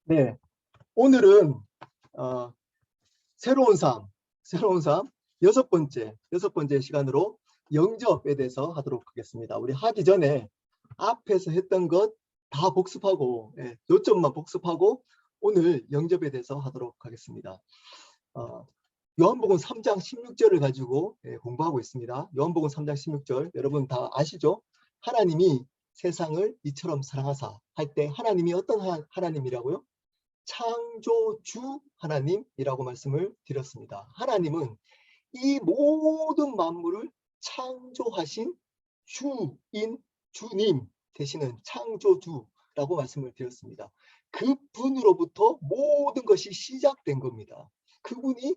네, 오늘은 어, 새로운 삶 여섯 번째 시간으로 영접에 대해서 하도록 하겠습니다. 우리 하기 전에 앞에서 했던 것 다 복습하고, 요점만 복습하고 오늘 영접에 대해서 하도록 하겠습니다. 요한복음 3장 16절을 가지고 공부하고 있습니다. 요한복음 3장 16절 여러분 다 아시죠? 하나님이 세상을 이처럼 사랑하사 할 때 하나님이 어떤 하나님이라고요? 창조주 하나님이라고 말씀을 드렸습니다. 하나님은 이 모든 만물을 창조하신 주인, 주님 되시는 창조주라고 말씀을 드렸습니다. 그분으로부터 모든 것이 시작된 겁니다. 그분이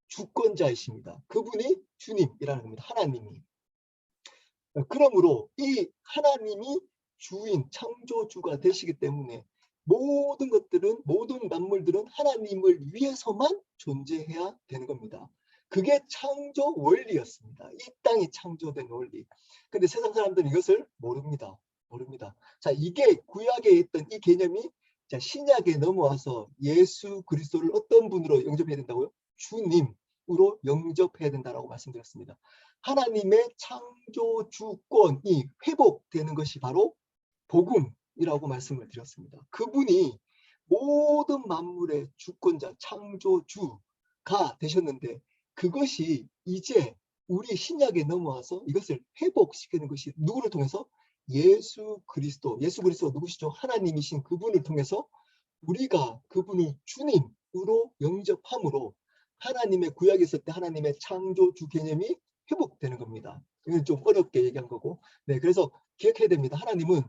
주권자이십니다. 그분이 주님이라는 겁니다. 하나님이. 그러므로 이 하나님이 주인, 창조주가 되시기 때문에 모든 것들은, 모든 만물들은 하나님을 위해서만 존재해야 되는 겁니다. 그게 창조 원리였습니다. 이 땅이 창조된 원리. 근데 세상 사람들은 이것을 모릅니다. 자, 이게 구약에 있던 이 개념이 자, 신약에 넘어와서 예수 그리스도를 어떤 분으로 영접해야 된다고요? 주님으로 영접해야 된다고 말씀드렸습니다. 하나님의 창조 주권이 회복되는 것이 바로 복음이라고 말씀을 드렸습니다. 그분이 모든 만물의 주권자, 창조주가 되셨는데 그것이 이제 우리 신약에 넘어와서 이것을 회복시키는 것이 누구를 통해서? 예수 그리스도 누구시죠? 하나님이신 그분을 통해서 우리가 그분을 주님으로 영접함으로 하나님의 구약에 있을 때 하나님의 창조주 개념이 회복되는 겁니다. 이건 좀 어렵게 얘기한 거고. 네, 그래서 기억해야 됩니다. 하나님은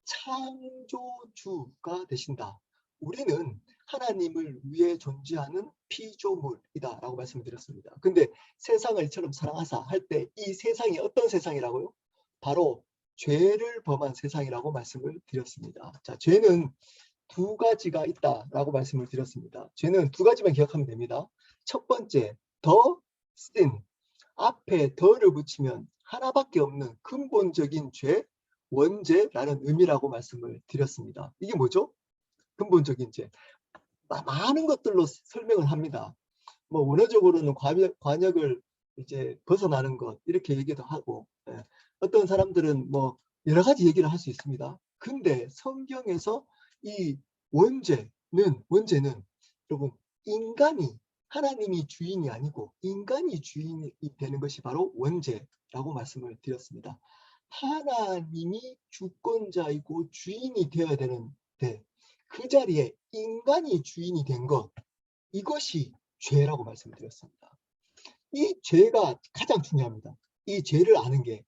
창조주가 되신다. 우리는 하나님을 위해 존재하는 피조물이다 라고 말씀드렸습니다. 근데 세상을 이처럼 사랑하사 할 때 이 세상이 어떤 세상이라고요? 바로 죄를 범한 세상이라고 말씀을 드렸습니다. 자, 죄는 두 가지가 있다라고 말씀을 드렸습니다. 죄는 두 가지만 기억하면 됩니다. 첫 번째, 더 sin. 앞에 더를 붙이면 하나밖에 없는 근본적인 죄, 원죄라는 의미라고 말씀을 드렸습니다. 이게 뭐죠? 근본적인 죄. 많은 것들로 설명을 합니다. 뭐 원어적으로는 관역을 이제 벗어나는 것 이렇게 얘기도 하고, 어떤 사람들은 뭐 여러 가지 얘기를 할 수 있습니다. 근데 성경에서 이 원죄는 여러분 인간이 하나님이 주인이 아니고 인간이 주인이 되는 것이 바로 원죄라고 말씀을 드렸습니다. 하나님이 주권자이고 주인이 되어야 되는데 그 자리에 인간이 주인이 된 것, 이것이 죄라고 말씀드렸습니다. 이 죄가 가장 중요합니다. 이 죄를 아는 게.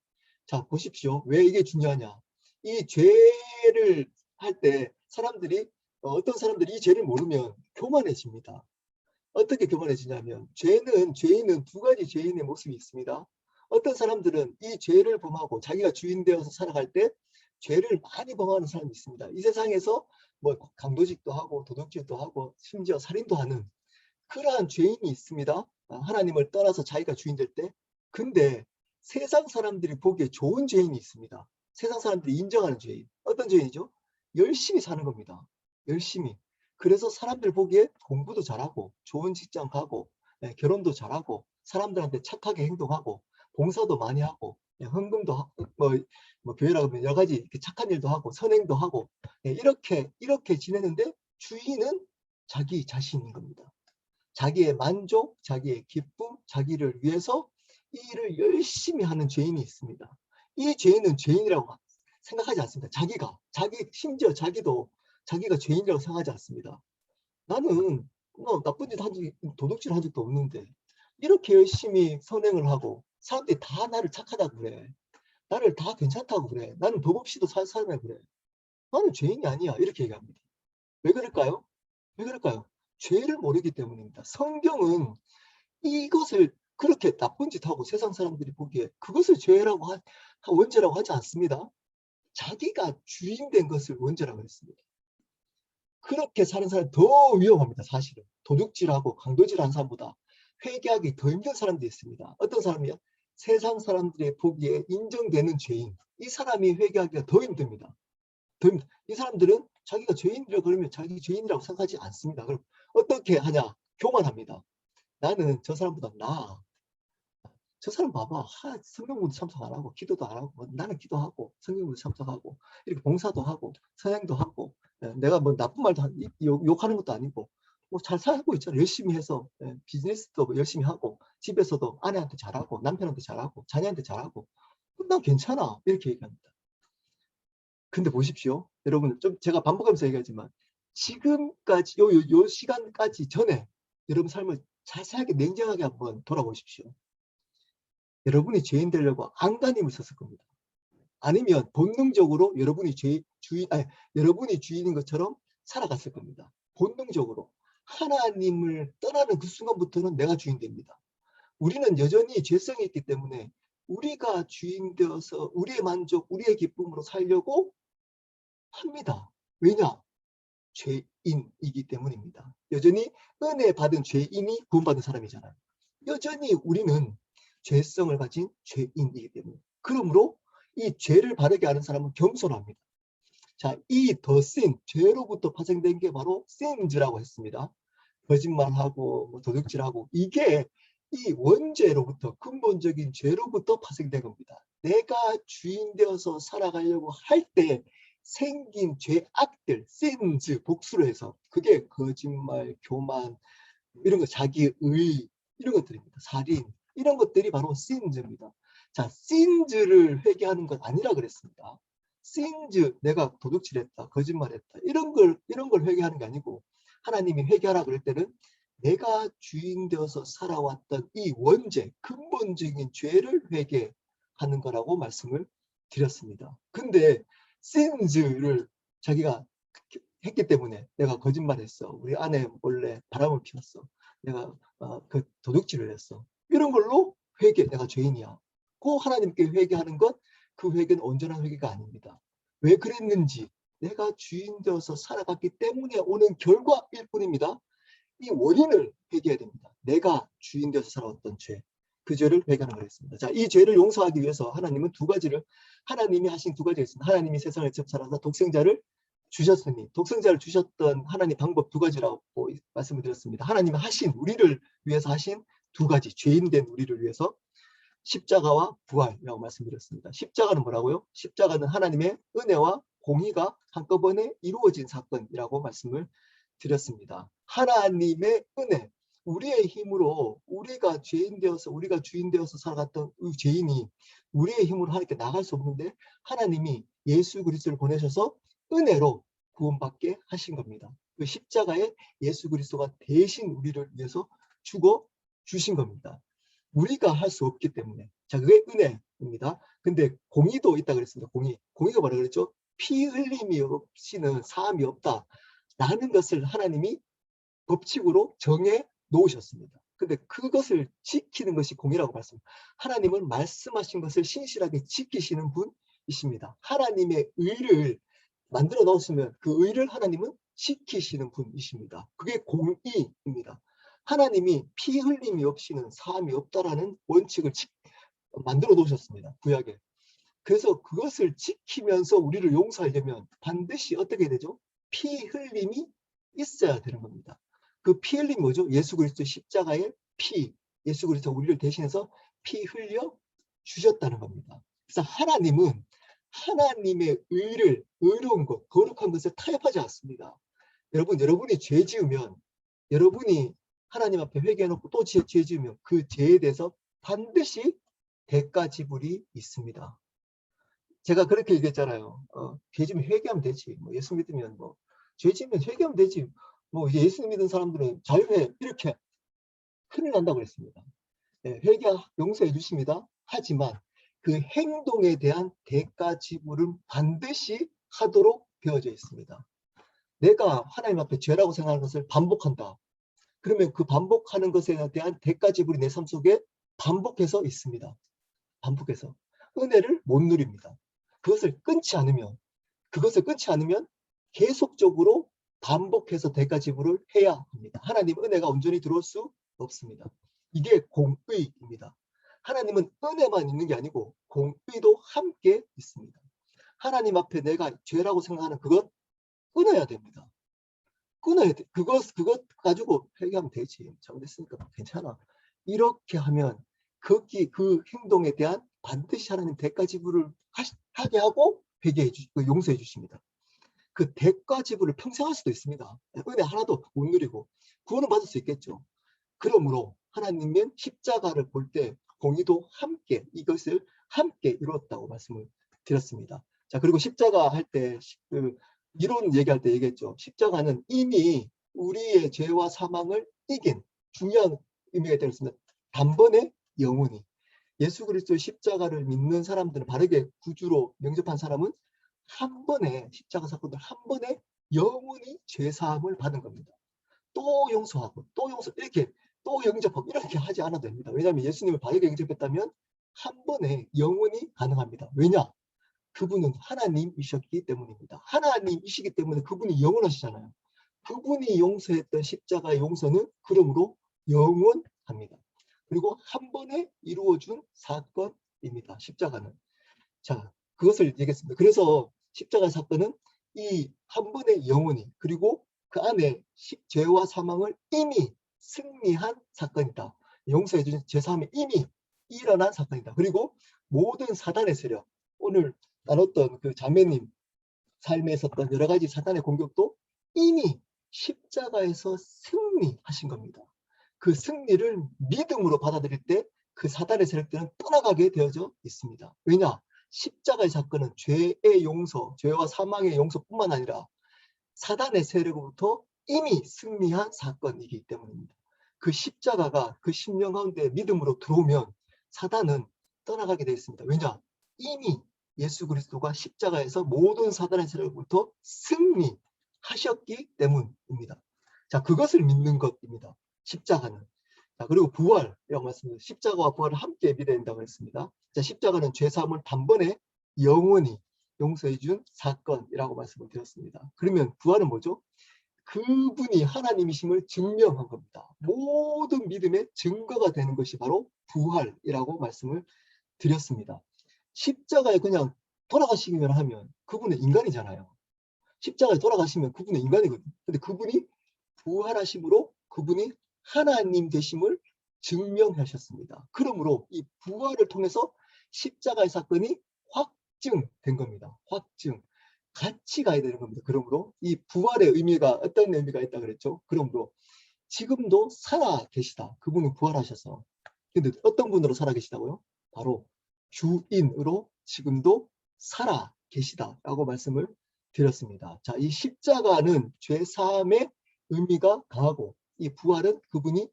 자, 보십시오. 왜 이게 중요하냐. 이 죄를 할 때 사람들이 어떤 사람들이 이 죄를 모르면 교만해집니다. 어떻게 교만해지냐면 죄인은 두 가지 죄인의 모습이 있습니다. 어떤 사람들은 이 죄를 범하고 자기가 주인 되어서 살아갈 때 죄를 많이 범하는 사람이 있습니다. 이 세상에서 뭐 강도직도 하고 도둑질도 하고 심지어 살인도 하는 그러한 죄인이 있습니다. 하나님을 떠나서 자기가 주인 될 때. 근데 세상 사람들이 보기에 좋은 죄인이 있습니다. 세상 사람들이 인정하는 죄인. 어떤 죄인이죠? 열심히 사는 겁니다. 열심히. 그래서 사람들 보기에 공부도 잘하고 좋은 직장 가고 결혼도 잘하고 사람들한테 착하게 행동하고 봉사도 많이 하고 헌금도 뭐 교회라고 하면 여러 가지 착한 일도 하고 선행도 하고 이렇게 지내는데 주인은 자기 자신인 겁니다. 자기의 만족, 자기의 기쁨, 자기를 위해서 이 일을 열심히 하는 죄인이 있습니다. 이 죄인은 죄인이라고 생각하지 않습니다. 심지어 자기도 자기가 죄인이라고 생각하지 않습니다. 나는 뭐 나쁜 짓 한 적, 도둑질 한 적도 없는데 이렇게 열심히 선행을 하고 사람들이 다 나를 착하다고 그래. 나를 다 괜찮다고 그래. 나는 법 없이도 살 사람이라 그래. 나는 죄인이 아니야. 이렇게 얘기합니다. 왜 그럴까요? 왜 그럴까요? 죄를 모르기 때문입니다. 성경은 이것을 그렇게 나쁜 짓 하고 세상 사람들이 보기에 그것을 원죄라고 하지 않습니다. 자기가 주인 된 것을 원죄라고 했습니다. 그렇게 사는 사람이 더 위험합니다. 사실은 도둑질하고 강도질하는 사람보다 회개하기 더 힘든 사람도 있습니다. 어떤 사람이요? 세상 사람들의 보기에 인정되는 죄인, 이 사람이 회개하기가 더 힘듭니다. 이 사람들은 자기가 죄인이라 그러면 자기 죄인이라고 생각하지 않습니다. 그럼 어떻게 하냐? 교만합니다. 나는 저 사람보다 나아. 저 사람 봐봐. 성경공부 참석 안 하고 기도도 안 하고 나는 기도하고 성경공부 참석하고 이렇게 봉사도 하고 선행도 하고 내가 뭐 나쁜 말도 욕하는 것도 아니고 뭐 잘 살고 있잖아. 열심히 해서 비즈니스도 뭐 열심히 하고 집에서도 아내한테 잘하고 남편한테 잘하고 자녀한테 잘하고 난 괜찮아 이렇게 얘기합니다. 근데 보십시오. 여러분 좀 제가 반복하면서 얘기하지만 지금까지 요 시간까지 전에 여러분 삶을 자세하게 냉정하게 한번 돌아보십시오. 여러분이 죄인 되려고 안간힘을 썼을 겁니다. 아니면 본능적으로 여러분이 여러분이 주인인 것처럼 살아갔을 겁니다. 본능적으로. 하나님을 떠나는 그 순간부터는 내가 주인 됩니다. 우리는 여전히 죄성이 있기 때문에 우리가 주인 되어서 우리의 만족, 우리의 기쁨으로 살려고 합니다. 왜냐? 죄인이기 때문입니다. 여전히 은혜 받은 죄인이 구원받은 사람이잖아요. 여전히 우리는 죄성을 가진 죄인이기 때문에. 그러므로 이 죄를 바르게 하는 사람은 겸손합니다. 자, 이 더 sin, 죄로부터 파생된 게 바로 sins라고 했습니다. 거짓말하고 뭐 도둑질하고 이게 이 원죄로부터 근본적인 죄로부터 파생된 겁니다. 내가 주인 되어서 살아가려고 할 때 생긴 죄악들, sins 복수로 해서 그게 거짓말, 교만 이런 거 자기의 이런 것들입니다. 살인 이런 것들이 바로 sins입니다. 자, sins를 회개하는 건 아니라 그랬습니다. sins 내가 도둑질했다, 거짓말했다 이런 걸 회개하는 게 아니고 하나님이 회개하라 그럴 때는 내가 주인 되어서 살아왔던 이 원죄, 근본적인 죄를 회개하는 거라고 말씀을 드렸습니다. 근데 sins를 자기가 했기 때문에 내가 거짓말했어. 우리 아내 몰래 바람을 피웠어. 내가 그 도둑질을 했어. 이런 걸로 내가 죄인이야. 그 하나님께 회개하는 것, 그 회개는 온전한 회개가 아닙니다. 왜 그랬는지 내가 주인 되어서 살아갔기 때문에 오는 결과일 뿐입니다. 이 원인을 회개해야 됩니다. 내가 주인 되어서 살아왔던 죄, 그 죄를 회개하는 거였습니다. 자, 이 죄를 용서하기 위해서 하나님은 하나님이 하신 두 가지가 있습니다. 하나님이 세상을 접살아서 독생자를 주셨으니 독생자를 주셨던 하나님 방법 두 가지라고 말씀을 드렸습니다. 하나님이 우리를 위해서 하신 두 가지, 죄인 된 우리를 위해서 십자가와 부활이라고 말씀드렸습니다. 십자가는 뭐라고요? 십자가는 하나님의 은혜와 공의가 한꺼번에 이루어진 사건이라고 말씀을 드렸습니다. 하나님의 은혜, 우리의 힘으로 우리가 주인 되어서 살아갔던 죄인이 우리의 힘으로 하나님께 나갈 수 없는데 하나님이 예수 그리스도를 보내셔서 은혜로 구원받게 하신 겁니다. 그 십자가에 예수 그리스도가 대신 우리를 위해서 죽어 주신 겁니다. 우리가 할 수 없기 때문에. 자, 그게 은혜입니다. 근데 공의도 있다 그랬습니다. 공의가 뭐라 그랬죠? 피 흘림이 없이는 사함이 없다. 라는 것을 하나님이 법칙으로 정해 놓으셨습니다. 근데 그것을 지키는 것이 공의라고 말씀합니다. 하나님은 말씀하신 것을 신실하게 지키시는 분이십니다. 하나님의 의를 만들어 놓으시면 그 의를 하나님은 지키시는 분이십니다. 그게 공의입니다. 하나님이 피 흘림이 없이는 사함이 없다라는 원칙을 만들어 놓으셨습니다. 구약에. 그래서 그것을 지키면서 우리를 용서하려면 반드시 어떻게 되죠? 피 흘림이 있어야 되는 겁니다. 그 피 흘림이 뭐죠? 예수 그리스도 십자가의 피, 예수 그리스도 우리를 대신해서 피 흘려 주셨다는 겁니다. 그래서 하나님은 하나님의 의로운 것, 거룩한 것을 타협하지 않습니다. 여러분이 죄 지으면 여러분이 하나님 앞에 회개해놓고 또 죄 지으면 그 죄에 대해서 반드시 대가 지불이 있습니다. 제가 그렇게 얘기했잖아요. 죄 지으면 회개하면 되지. 뭐 예수 믿으면 죄 지으면 회개하면 되지. 이제 예수 믿는 사람들은 자유해. 이렇게 큰일 난다고 그랬습니다. 네, 회개 용서해 주십니다. 하지만 그 행동에 대한 대가 지불은 반드시 하도록 되어져 있습니다. 내가 하나님 앞에 죄라고 생각하는 것을 반복한다. 그러면 그 반복하는 것에 대한 대가 지불이 내 삶 속에 반복해서 있습니다. 반복해서. 은혜를 못 누립니다. 그것을 끊지 않으면 계속적으로 반복해서 대가 지불을 해야 합니다. 하나님 은혜가 온전히 들어올 수 없습니다. 이게 공의입니다. 하나님은 은혜만 있는 게 아니고 공의도 함께 있습니다. 하나님 앞에 내가 죄라고 생각하는 그것 끊어야 됩니다. 끊어야 돼. 그것 가지고 회개하면 되지. 잘못했으니까 괜찮아. 이렇게 하면 그 행동에 대한 반드시 하나님 대가 지불을 하게 하고 용서해 주십니다. 그 대가 지불을 평생 할 수도 있습니다. 은혜 하나도 못 누리고 구원은 받을 수 있겠죠. 그러므로 하나님은 십자가를 볼 때 공의도 함께 이것을 함께 이루었다고 말씀을 드렸습니다. 자, 그리고 십자가 할 때 이론 얘기할 때 얘기했죠. 십자가는 이미 우리의 죄와 사망을 이긴 중요한 의미가 있습니다. 단번에 영원히 예수 그리스도의 십자가를 믿는 사람들은 바르게 구주로 영접한 사람은 한 번에 십자가 사건을 한 번에 영원히 죄 사함을 받은 겁니다. 또 용서하고 또 용서 이렇게 또 영접하고 이렇게 하지 않아도 됩니다. 왜냐하면 예수님을 바르게 영접했다면 한 번에 영원히 가능합니다. 왜냐? 그분은 하나님이셨기 때문입니다. 하나님이시기 때문에 그분이 영원하시잖아요. 그분이 용서했던 십자가의 용서는 그러므로 영원합니다. 그리고 한 번에 이루어준 사건입니다. 십자가는. 자, 그것을 얘기했습니다. 그래서 십자가 사건은 이 한 번의 영원히 그리고 그 안에 죄와 사망을 이미 승리한 사건이다. 용서해 주신 제사함이 이미 일어난 사건이다. 그리고 모든 사단의 세력, 오늘 나눴던 그 자매님 삶에 있었던 여러 가지 사단의 공격도 이미 십자가에서 승리하신 겁니다. 그 승리를 믿음으로 받아들일 때 그 사단의 세력들은 떠나가게 되어져 있습니다. 왜냐? 십자가의 사건은 죄의 용서, 죄와 사망의 용서뿐만 아니라 사단의 세력으로부터 이미 승리한 사건이기 때문입니다. 그 십자가가 그 심령 가운데 믿음으로 들어오면 사단은 떠나가게 되어 있습니다. 왜냐? 이미 예수 그리스도가 십자가에서 모든 사단의 세력으로부터 승리하셨기 때문입니다. 자, 그것을 믿는 것입니다. 십자가는. 자, 그리고 부활이라고 말씀드렸습니다. 십자가와 부활을 함께 믿어야 된다고 했습니다. 자, 십자가는 죄사함을 단번에 영원히 용서해 준 사건이라고 말씀을 드렸습니다. 그러면 부활은 뭐죠? 그분이 하나님이심을 증명한 겁니다. 모든 믿음의 증거가 되는 것이 바로 부활이라고 말씀을 드렸습니다. 십자가에 그냥 돌아가시기만 하면 그분은 인간이잖아요. 십자가에 돌아가시면 그분은 인간이거든요. 근데 그분이 부활하심으로 그분이 하나님 되심을 증명하셨습니다. 그러므로 이 부활을 통해서 십자가의 사건이 확증된 겁니다. 확증. 같이 가야 되는 겁니다. 그러므로 이 부활의 의미가 어떤 의미가 있다 그랬죠? 그러므로 지금도 살아 계시다. 그분은 부활하셔서. 근데 어떤 분으로 살아 계시다고요? 바로 주인으로 지금도 살아 계시다라고 말씀을 드렸습니다. 자, 이 십자가는 죄 사함의 의미가 강하고 이 부활은 그분이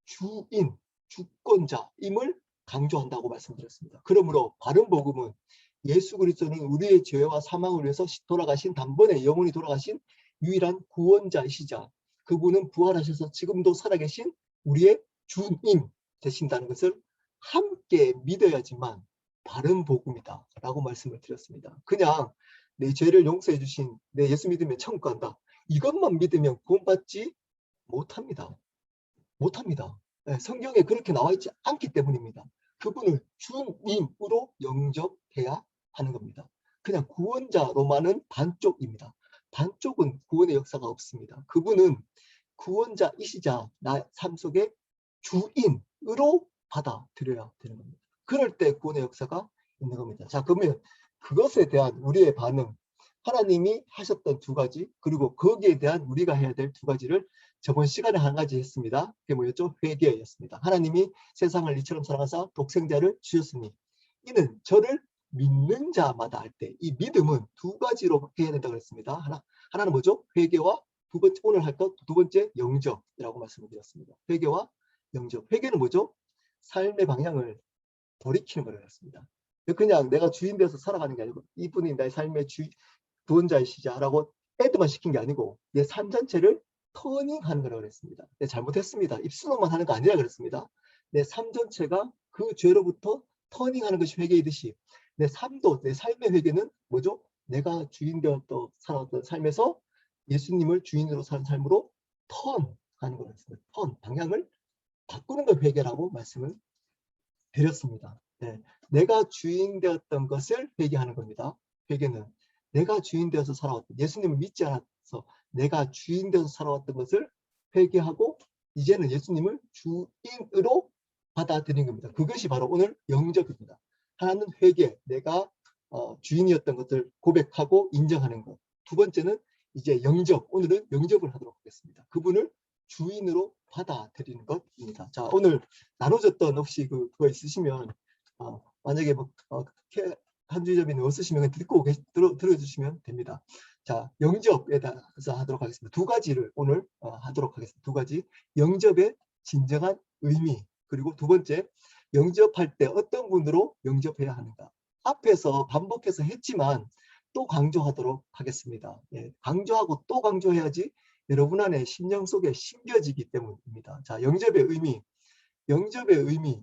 주인, 주권자임을 강조한다고 말씀드렸습니다. 그러므로 바른 복음은 예수 그리스도는 우리의 죄와 사망을 위해서 돌아가신 단번에 영원히 돌아가신 유일한 구원자이시자 그분은 부활하셔서 지금도 살아계신 우리의 주님 되신다는 것을 함께 믿어야지만 바른 복음이다 라고 말씀을 드렸습니다. 그냥 내 죄를 용서해 주신 내 예수 믿으면 천국 간다. 이것만 믿으면 구원받지 못합니다. 못합니다. 네, 성경에 그렇게 나와 있지 않기 때문입니다. 그분을 주님으로 영접해야 하는 겁니다. 그냥 구원자로만은 반쪽입니다. 반쪽은 구원의 역사가 없습니다. 그분은 구원자이시자 나 삶 속에 주인으로 받아들여야 되는 겁니다. 그럴 때 구원의 역사가 있는 겁니다. 자, 그러면 그것에 대한 우리의 반응, 하나님이 하셨던 두 가지, 그리고 거기에 대한 우리가 해야 될 두 가지를 저번 시간에 한 가지 했습니다. 그게 뭐였죠? 회개였습니다. 하나님이 세상을 이처럼 사랑하사 독생자를 주셨으니 이는 저를 믿는 자마다 할 때 이 믿음은 두 가지로 해야 된다고 했습니다. 하나는 뭐죠? 회개와 두 번째 오늘 할 것 두 번째 영접이라고 말씀을 드렸습니다. 회개와 영접. 회개는 뭐죠? 삶의 방향을 돌이키는 거라고 했습니다. 그냥 내가 주인 되어서 살아가는 게 아니고 이분이 나의 삶의 구원자이시자라고 애드만 시킨 게 아니고 내 삶 전체를 터닝하는 거라고 그랬습니다. 내 잘못했습니다. 입술로만 하는 거 아니라 그랬습니다. 내 삶 전체가 그 죄로부터 터닝하는 것이 회개이듯이 내 삶도 내 삶의 회개는 뭐죠? 내가 주인 되었던 살아왔던 삶에서 예수님을 주인으로 사는 삶으로 턴하는 거였습니다. 턴 방향을 바꾸는 걸 회개라고 말씀을 드렸습니다. 네, 내가 주인 되었던 것을 회개하는 겁니다. 회개는 내가 주인 되어서 살아왔던 예수님을 믿지 않아서 그래서 내가 주인 되어서 살아왔던 것을 회개하고 이제는 예수님을 주인으로 받아들인 겁니다. 그것이 바로 오늘 영접입니다. 하나는 회개, 내가 주인이었던 것을 고백하고 인정하는 것. 두 번째는 이제 영접, 오늘은 영접을 하도록 하겠습니다. 그분을 주인으로 받아들이는 것입니다. 자, 오늘 나눠졌던 혹시 그거 있으시면 만약에 한주점이 없으시면 듣고 들어주시면 됩니다. 자, 영접에 대해서 하도록 하겠습니다. 두 가지를 오늘 하도록 하겠습니다. 두 가지. 영접의 진정한 의미, 그리고 두 번째, 영접할 때 어떤 분으로 영접해야 하는가. 앞에서 반복해서 했지만 또 강조하도록 하겠습니다. 예, 강조하고 또 강조해야지 여러분 안에 심령 속에 심겨지기 때문입니다. 자, 영접의 의미. 영접의 의미.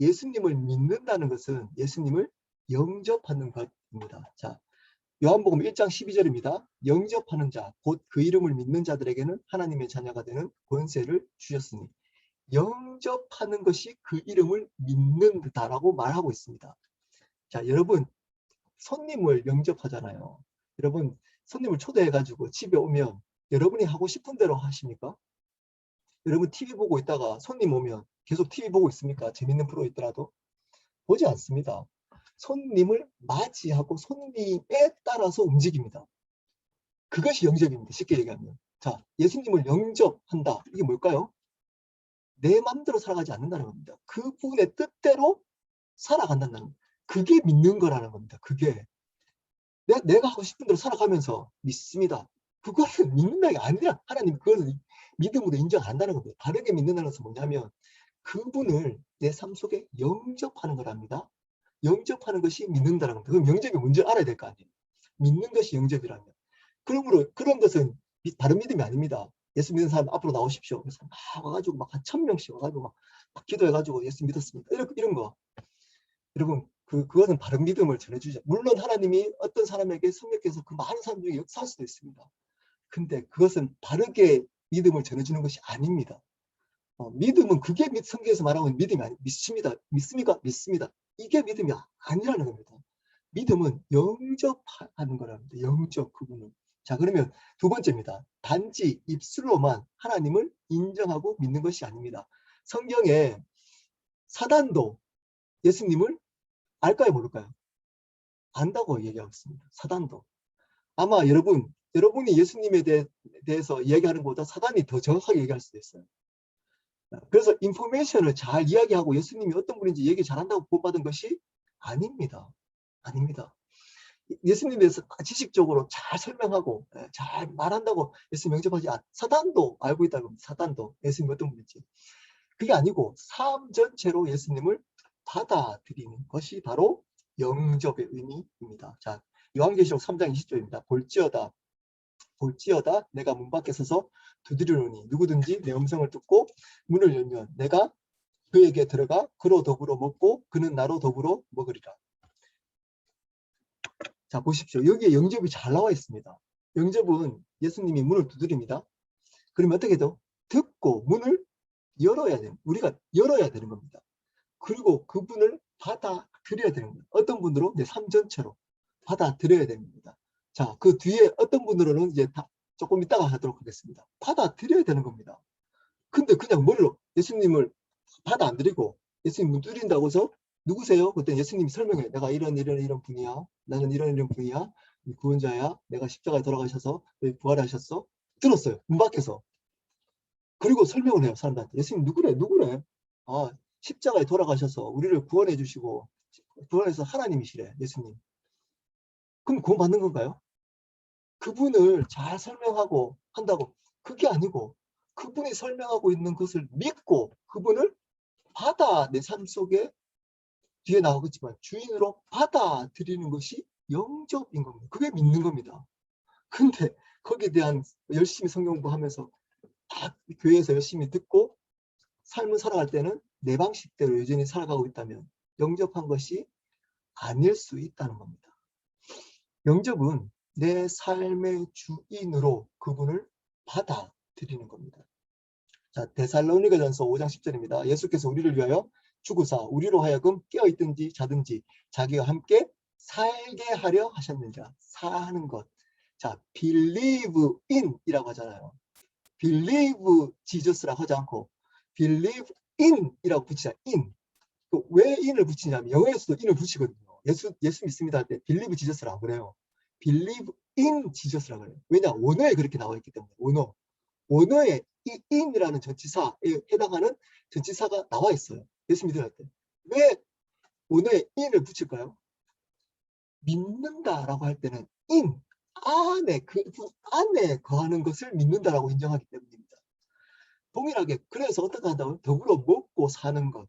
예수님을 믿는다는 것은 예수님을 영접하는 것입니다. 자, 요한복음 1장 12절입니다. 영접하는 자, 곧 그 이름을 믿는 자들에게는 하나님의 자녀가 되는 권세를 주셨으니. 영접하는 것이 그 이름을 믿는다라고 말하고 있습니다. 자, 여러분 손님을 영접하잖아요. 여러분 손님을 초대해가지고 집에 오면 여러분이 하고 싶은 대로 하십니까? 여러분 TV 보고 있다가 손님 오면 계속 TV 보고 있습니까? 재밌는 프로 있더라도? 보지 않습니다. 손님을 맞이하고 손님에 따라서 움직입니다. 그것이 영접입니다. 쉽게 얘기하면. 자, 예수님을 영접한다. 이게 뭘까요? 내 마음대로 살아가지 않는다는 겁니다. 그분의 뜻대로 살아간다는 겁니다. 그게 믿는 거라는 겁니다. 그게. 내가 하고 싶은 대로 살아가면서 믿습니다. 그거는 믿는다는 게 아니라 하나님 그거는 믿음으로 인정 안 한다는 겁니다. 다르게 믿는다는 것은 뭐냐면 그분을 내 삶 속에 영접하는 거랍니다. 영접하는 것이 믿는다는 겁니다. 그럼 영접이 뭔지 알아야 될 거 아니에요. 믿는 것이 영접이라면. 그러므로 그런 것은 다른 믿음이 아닙니다. 예수 믿는 사람 앞으로 나오십시오. 그래서 막 와가지고 막 한 1000명씩 와가지고 막 기도해가지고 예수 믿었습니다. 이런 거. 여러분 그것은 바른 믿음을 전해주죠. 물론 하나님이 어떤 사람에게 성령께서 그 많은 사람 중에 역사할 수도 있습니다. 근데 그것은 바르게 믿음을 전해주는 것이 아닙니다. 믿음은 그게 성경에서 말하고 있는 믿음이 아니 믿습니다. 믿습니까? 믿습니다. 이게 믿음이 아니라는 겁니다. 믿음은 영접하는 거랍니다. 영접 그분은. 자, 그러면 두 번째입니다. 단지 입술로만 하나님을 인정하고 믿는 것이 아닙니다. 성경에 사단도 예수님을 알까요, 모를까요? 안다고 얘기하고 있습니다. 사단도. 아마 여러분이 예수님에 대해서 이야기하는 것보다 사단이 더 정확하게 얘기할 수도 있어요. 그래서 인포메이션을 잘 이야기하고 예수님이 어떤 분인지 얘기 잘한다고 본받은 것이 아닙니다. 아닙니다. 예수님에 대해서 지식적으로 잘 설명하고 잘 말한다고 예수님 영접하지 않. 사단도 알고 있다는 겁니다. 사단도 예수님이 어떤 분인지. 그게 아니고 삶 전체로 예수님을 받아들이는 것이 바로 영접의 의미입니다. 자, 요한계시록 3장 20절입니다. 볼지어다 내가 문 밖에 서서 두드리노니 누구든지 내 음성을 듣고 문을 열면 내가 그에게 들어가 그로 더불어 먹고 그는 나로 더불어 먹으리라. 자, 보십시오. 여기에 영접이 잘 나와 있습니다. 영접은 예수님이 문을 두드립니다. 그러면 어떻게 돼요? 듣고 문을 열어야 돼요. 우리가 열어야 되는 겁니다. 그리고 그분을 받아들여야 되는 겁니다. 어떤 분으로? 이제 삶 전체로 받아들여야 됩니다. 자, 그 뒤에 어떤 분으로는 이제 조금 이따가 하도록 하겠습니다. 받아들여야 되는 겁니다. 근데 그냥 뭘로? 예수님을 받아 안 들이고 예수님 문 두드린다고 해서 누구세요? 그때 예수님이 설명해. 내가 이런 분이야. 나는 이런 분이야. 구원자야. 내가 십자가에 돌아가셔서 부활하셨어. 들었어요. 문 밖에서. 그리고 설명을 해요. 사람들한테. 예수님 누구래? 아, 십자가에 돌아가셔서 우리를 구원해 주시고 구원해서 하나님이시래. 예수님. 그럼 구원 받는 건가요? 그분을 잘 설명하고 한다고. 그게 아니고 그분이 설명하고 있는 것을 믿고 그분을 내 삶 속에 뒤에 나오겠지만 주인으로 받아들이는 것이 영접인 겁니다. 그게 믿는 겁니다. 근데 거기에 대한 열심히 성경 공부하면서 다 교회에서 열심히 듣고 삶을 살아갈 때는 내 방식대로 여전히 살아가고 있다면 영접한 것이 아닐 수 있다는 겁니다. 영접은 내 삶의 주인으로 그분을 받아들이는 겁니다. 자, 데살로니가전서 5장 10절입니다. 예수께서 우리를 위하여 죽으사 우리로 하여금 깨어있든지 자든지 자기와 함께 살게 하려 하셨느니라. 사는 것. 자, believe in 이라고 하잖아요. believe Jesus라고 하지 않고 believe in 이라고 붙이자. in. 왜 in을 붙이냐면 영어에서도 in을 붙이거든요. 예수 믿습니다 할 때 believe Jesus라고 그래요. believe in Jesus라고 그래요. 왜냐? 원어에 그렇게 나와 있기 때문에. 원어에 이 in이라는 전치사에 해당하는 전치사가 나와 있어요. 예수 믿으라 할 때. 왜 원어에 in을 붙일까요? 믿는다라고 할 때는 in 안에 그 안에 거하는 것을 믿는다라고 인정하기 때문입니다. 동일하게 그래서 어떻게 한다고요? 더불어 먹고 사는 것,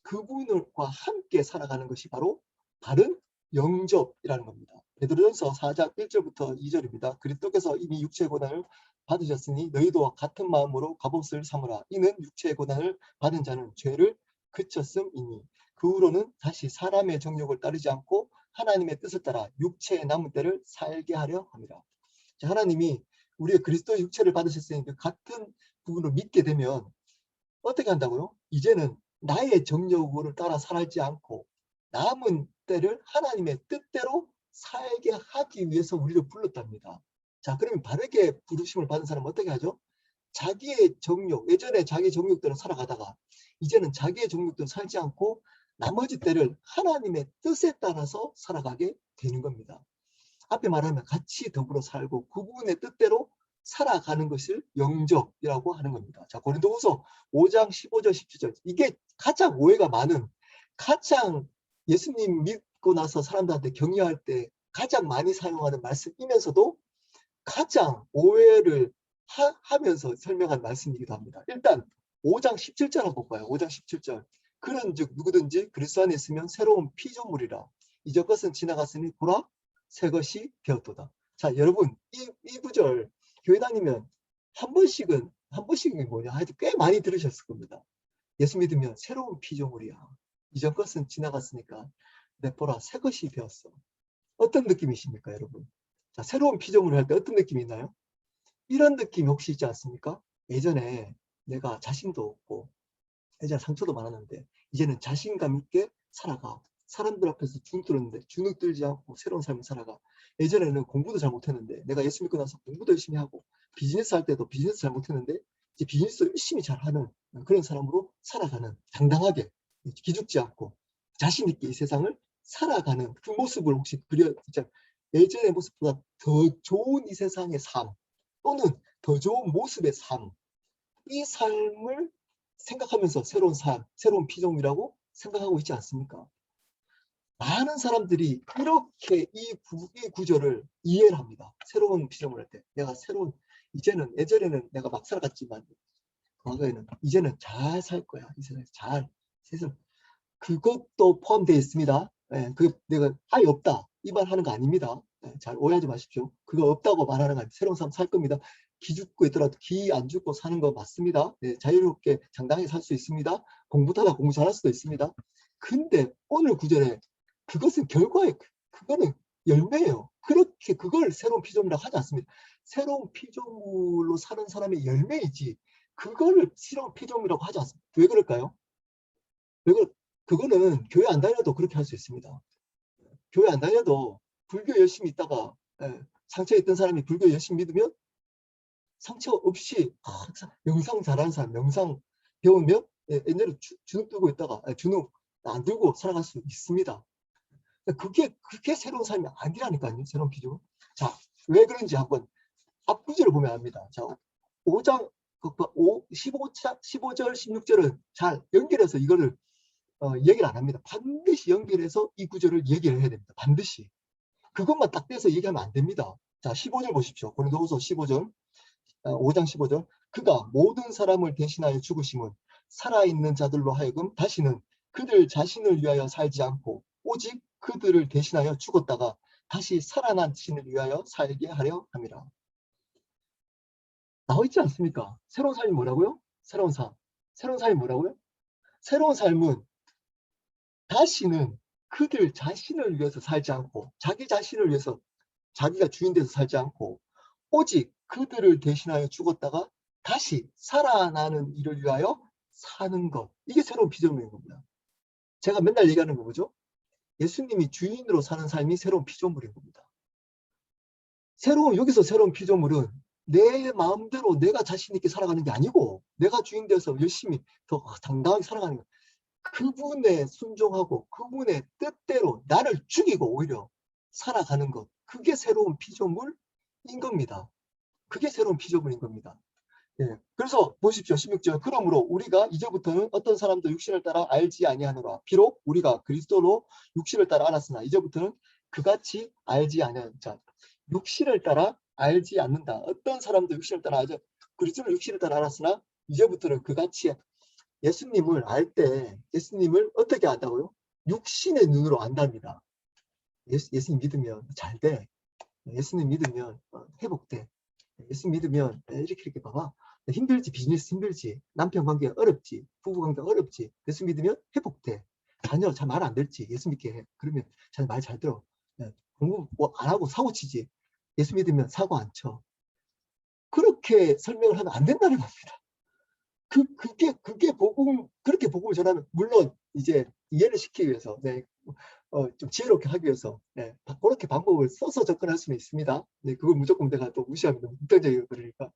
그분과 함께 살아가는 것이 바로 바른 영접이라는 겁니다. 베드로전서 4장 1절부터 2절입니다. 그리스도께서 이미 육체의 고난을 받으셨으니 너희도 같은 마음으로 갑옷을 삼으라. 이는 육체의 고난을 받은 자는 죄를 그쳤음이니 그 후로는 다시 사람의 정욕을 따르지 않고 하나님의 뜻을 따라 육체의 남은 때를 살게 하려 합니다. 하나님이 우리의 그리스도의 육체를 받으셨으니 그 같은 부분을 믿게 되면 어떻게 한다고요? 이제는 나의 정욕을 따라 살지 않고 남은 때를 하나님의 뜻대로 살게 하기 위해서 우리를 불렀답니다. 자, 그러면 바르게 부르심을 받은 사람은 어떻게 하죠? 자기의 정욕, 예전에 자기 정욕대로 살아가다가 이제는 자기의 정욕대로 살지 않고 나머지 때를 하나님의 뜻에 따라서 살아가게 되는 겁니다. 앞에 말하면 같이 더불어 살고 그분의 뜻대로 살아가는 것을 영접이라고 하는 겁니다. 자, 고린도후서 5장 15절 17절 이게 가장 오해가 많은 가장 예수님 믿고 나서 사람들한테 격려할 때 가장 많이 사용하는 말씀이면서도 가장 오해를 하면서 설명한 말씀이기도 합니다. 일단 5장 17절 한번 볼까요? 5장 17절 그런즉 누구든지 그리스도 안에 있으면 새로운 피조물이라 이전 것은 지나갔으니 보라 새 것이 되었도다. 자, 여러분 이 구절 교회 다니면 한 번씩은 뭐냐 하여튼 꽤 많이 들으셨을 겁니다. 예수 믿으면 새로운 피조물이야. 이전 것은 지나갔으니까 내 보라 새 것이 되었어. 어떤 느낌이십니까, 여러분? 자, 새로운 피조물을 할 때 어떤 느낌이 있나요? 이런 느낌이 혹시 있지 않습니까? 예전에 내가 자신도 없고 예전에 상처도 많았는데 이제는 자신감 있게 살아가. 사람들 앞에서 주눅 들지 않고 새로운 삶을 살아가. 예전에는 공부도 잘 못했는데 내가 예수 믿고 나서 공부도 열심히 하고 비즈니스 할 때도 비즈니스 잘 못했는데 이제 비즈니스 열심히 잘하는 그런 사람으로 살아가는 당당하게 기죽지 않고 자신 있게 이 세상을 살아가는 그 모습을 혹시 예전의 모습보다 더 좋은 이 세상의 삶 또는 더 좋은 모습의 삶 이 삶을 생각하면서 새로운 삶, 새로운 피조물이라고 생각하고 있지 않습니까? 많은 사람들이 이렇게 이 구절을 이해를 합니다. 새로운 피조물 할 때. 내가 이제는 예전에는 내가 막 살아갔지만 과거에는 이제는 잘 살 거야. 이 세상에서 세상 그것도 포함되어 있습니다. 예, 내가 아예 없다. 이 말 하는 거 아닙니다. 예, 잘 오해하지 마십시오. 그거 없다고 말하는 거 아니에요. 새로운 삶 살 겁니다. 기 죽고 있더라도 기 안 죽고 사는 거 맞습니다. 예, 자유롭게 당당하게 살 수 있습니다. 공부하다 공부 잘할 수도 있습니다. 근데 오늘 구절에 그것은 그거는 열매예요. 그렇게 그걸 새로운 피조물이라고 하지 않습니다. 새로운 피조물로 사는 사람의 열매이지 그거를 새로운 피조물이라고 하지 않습니다. 왜 그럴까요? 그거는 교회 안 다녀도 그렇게 할 수 있습니다. 교회 안 다녀도 불교 열심히 있다가 상처 있던 사람이 불교 열심히 믿으면 상처 없이 명상 잘하는 사람 명상 배우면 옛날에 주눅 들고 있다가 주눅 안 들고 살아갈 수 있습니다. 그게 새로운 삶이 아니라니까요. 새로운 피조. 자, 왜 그런지 한번 앞 구절을 보면 압니다. 자, 5장 15절 16절은 잘 연결해서 이거를 얘기를 안 합니다. 반드시 연결해서 이 구절을 얘기를 해야 됩니다. 반드시. 그것만 딱 떼서 얘기하면 안 됩니다. 자, 15절 보십시오. 고린도후서 15절, 5장 15절. 그가 모든 사람을 대신하여 죽으심은 살아있는 자들로 하여금 다시는 그들 자신을 위하여 살지 않고 오직 그들을 대신하여 죽었다가 다시 살아난 신을 위하여 살게 하려 함이라. 나와 있지 않습니까? 새로운 삶이 뭐라고요? 새로운 삶. 새로운 삶이 뭐라고요? 새로운 삶은 다시는 그들 자신을 위해서 살지 않고 자기 자신을 위해서 자기가 주인 돼서 살지 않고 오직 그들을 대신하여 죽었다가 다시 살아나는 일을 위하여 사는 것. 이게 새로운 피조물인 겁니다. 제가 맨날 얘기하는 거 뭐죠? 예수님이 주인으로 사는 삶이 새로운 피조물인 겁니다. 여기서 새로운 피조물은 내 마음대로 내가 자신 있게 살아가는 게 아니고 내가 주인 되어서 열심히 더 당당하게 살아가는 거예요. 그분의 순종하고 그분의 뜻대로 나를 죽이고 오히려 살아가는 것. 그게 새로운 피조물인 겁니다. 그게 새로운 피조물인 겁니다. 예. 그래서 보십시오. 16절. 그러므로 우리가 이제부터는 어떤 사람도 육신을 따라 알지 아니하노라. 비록 우리가 그리스도로 육신을 따라 알았으나 이제부터는 그같이 알지 아니하는 자. 육신을 따라 알지 않는다. 어떤 사람도 육신을 따라 알지 그리스도로 육신을 따라 알았으나 이제부터는 그같이 예수님을 알 때 예수님을 어떻게 안다고요? 육신의 눈으로 안답니다. 예수님 믿으면 잘 돼. 예수님 믿으면 회복돼. 예수 믿으면 이렇게 봐봐. 힘들지, 비즈니스 힘들지, 남편 관계 어렵지, 부부 관계 어렵지. 예수 믿으면 회복돼. 자녀 잘 말 안 들지, 예수 믿게 해. 그러면 자녀 말 잘 들어. 공부 안 하고 사고 치지. 예수 믿으면 사고 안 쳐. 그렇게 설명을 하면 안 된다는 겁니다. 그렇게 복음을 전하면, 물론 이제 이해를 시키기 위해서, 좀 지혜롭게 하기 위해서, 그렇게 방법을 써서 접근할 수는 있습니다. 그걸 무조건 내가 또 무시하면 너무 극단적이고 그러니까.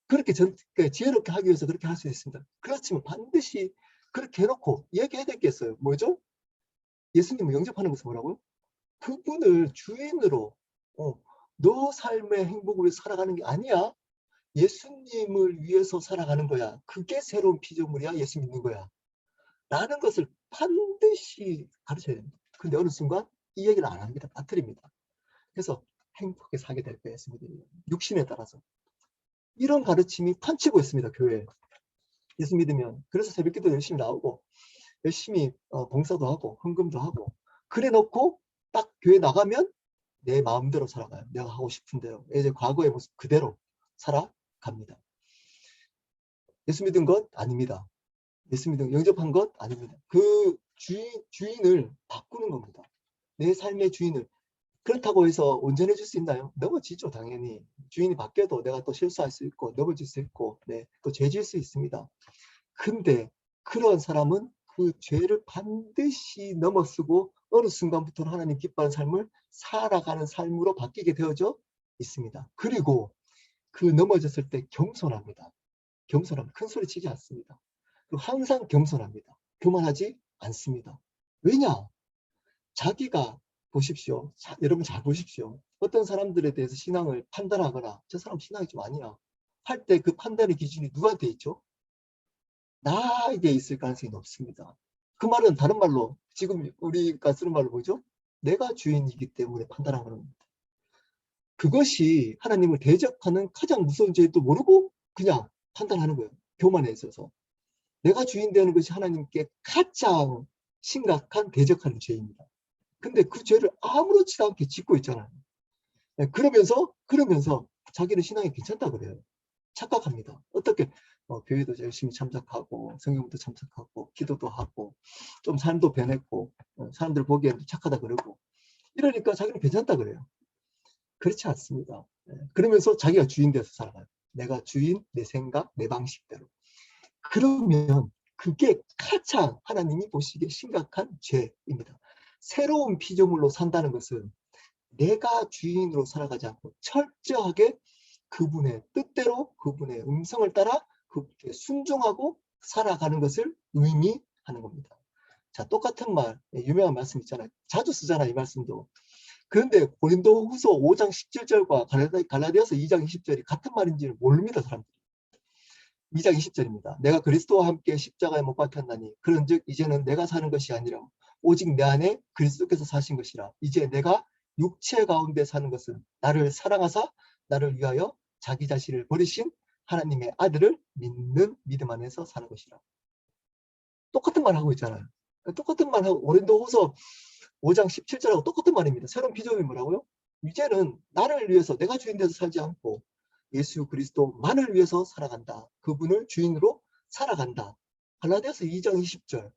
그렇게 지혜롭게 하기 위해서 그렇게 할 수 있습니다. 그렇지만 반드시 그렇게 해놓고 얘기해야 되겠어요. 뭐죠? 예수님을 영접하는 것은 뭐라고요? 그분을 주인으로, 너 삶의 행복을 위해서 살아가는 게 아니야. 예수님을 위해서 살아가는 거야. 그게 새로운 피조물이야. 예수 믿는 거야. 라는 것을 반드시 가르쳐야 됩니다. 근데 어느 순간 이 얘기를 안 합니다. 빠뜨립니다. 그래서 행복하게 살게 될 거예요. 예수 믿으면. 육신에 따라서. 이런 가르침이 판치고 있습니다. 교회에. 예수 믿으면. 그래서 새벽기도 열심히 나오고 열심히 봉사도 하고 헌금도 하고 그래 놓고 딱 교회 나가면 내 마음대로 살아가요. 내가 하고 싶은 대로. 이제 과거의 모습 그대로 살아갑니다. 예수 믿은 것 아닙니다. 예수 믿은 영접한 것 아닙니다. 그 주인을 바꾸는 겁니다. 내 삶의 주인을. 그렇다고 해서 온전해질 수 있나요? 넘어지죠, 당연히. 주인이 바뀌어도 내가 또 실수할 수 있고 넘어질 수 있고 또 죄질 수 있습니다. 근데 그런 사람은 그 죄를 반드시 넘어서고 어느 순간부터는 하나님 기뻐하는 삶을 살아가는 삶으로 바뀌게 되어져 있습니다. 그리고 그 넘어졌을 때 겸손합니다. 겸손합니다. 큰 소리 치지 않습니다. 그리고 항상 겸손합니다. 교만하지 않습니다. 왜냐? 자기가 보십시오. 여러분 잘 보십시오. 어떤 사람들에 대해서 신앙을 판단하거나 저 사람 신앙이 좀 아니야 할 때 그 판단의 기준이 누구한테 있죠? 나에게 있을 가능성이 높습니다. 그 말은 다른 말로 지금 우리가 쓰는 말로 뭐죠? 내가 주인이기 때문에 판단하는 겁니다. 그것이 하나님을 대적하는 가장 무서운 죄도 모르고 그냥 판단하는 거예요. 교만에 있어서. 내가 주인 되는 것이 하나님께 가장 심각한 대적하는 죄입니다. 근데 그 죄를 아무렇지도 않게 짓고 있잖아요. 그러면서 자기는 신앙이 괜찮다 그래요. 착각합니다. 어떻게 교회도 열심히 참석하고 성경도 참석하고 기도도 하고 좀 삶도 변했고 사람들 보기에는 착하다 그러고 이러니까 자기는 괜찮다 그래요. 그렇지 않습니다. 그러면서 자기가 주인 돼서 살아가요. 내가 주인, 내 생각, 내 방식대로. 그러면 그게 가장 하나님이 보시기에 심각한 죄입니다. 새로운 피조물로 산다는 것은 내가 주인으로 살아가지 않고 철저하게 그분의 뜻대로 그분의 음성을 따라 그분께 순종하고 살아가는 것을 의미하는 겁니다. 자, 똑같은 말, 유명한 말씀 있잖아요. 자주 쓰잖아요, 이 말씀도. 그런데 고린도후서 5장 17절과 갈라디아서 2장 20절이 같은 말인지를 모릅니다, 사람들이. 2장 20절입니다. 내가 그리스도와 함께 십자가에 못 박혔나니 그런즉 이제는 내가 사는 것이 아니라 오직 내 안에 그리스도께서 사신 것이라. 이제 내가 육체 가운데 사는 것은 나를 사랑하사 나를 위하여 자기 자신을 버리신 하나님의 아들을 믿는 믿음 안에서 사는 것이라. 똑같은 말 하고 있잖아요. 똑같은 말 하고 고린도후서 5장 17절하고 똑같은 말입니다. 새로운 피조물이 뭐라고요? 이제는 나를 위해서 내가 주인 돼서 살지 않고 예수 그리스도만을 위해서 살아간다. 그분을 주인으로 살아간다. 갈라디아서 2장 20절,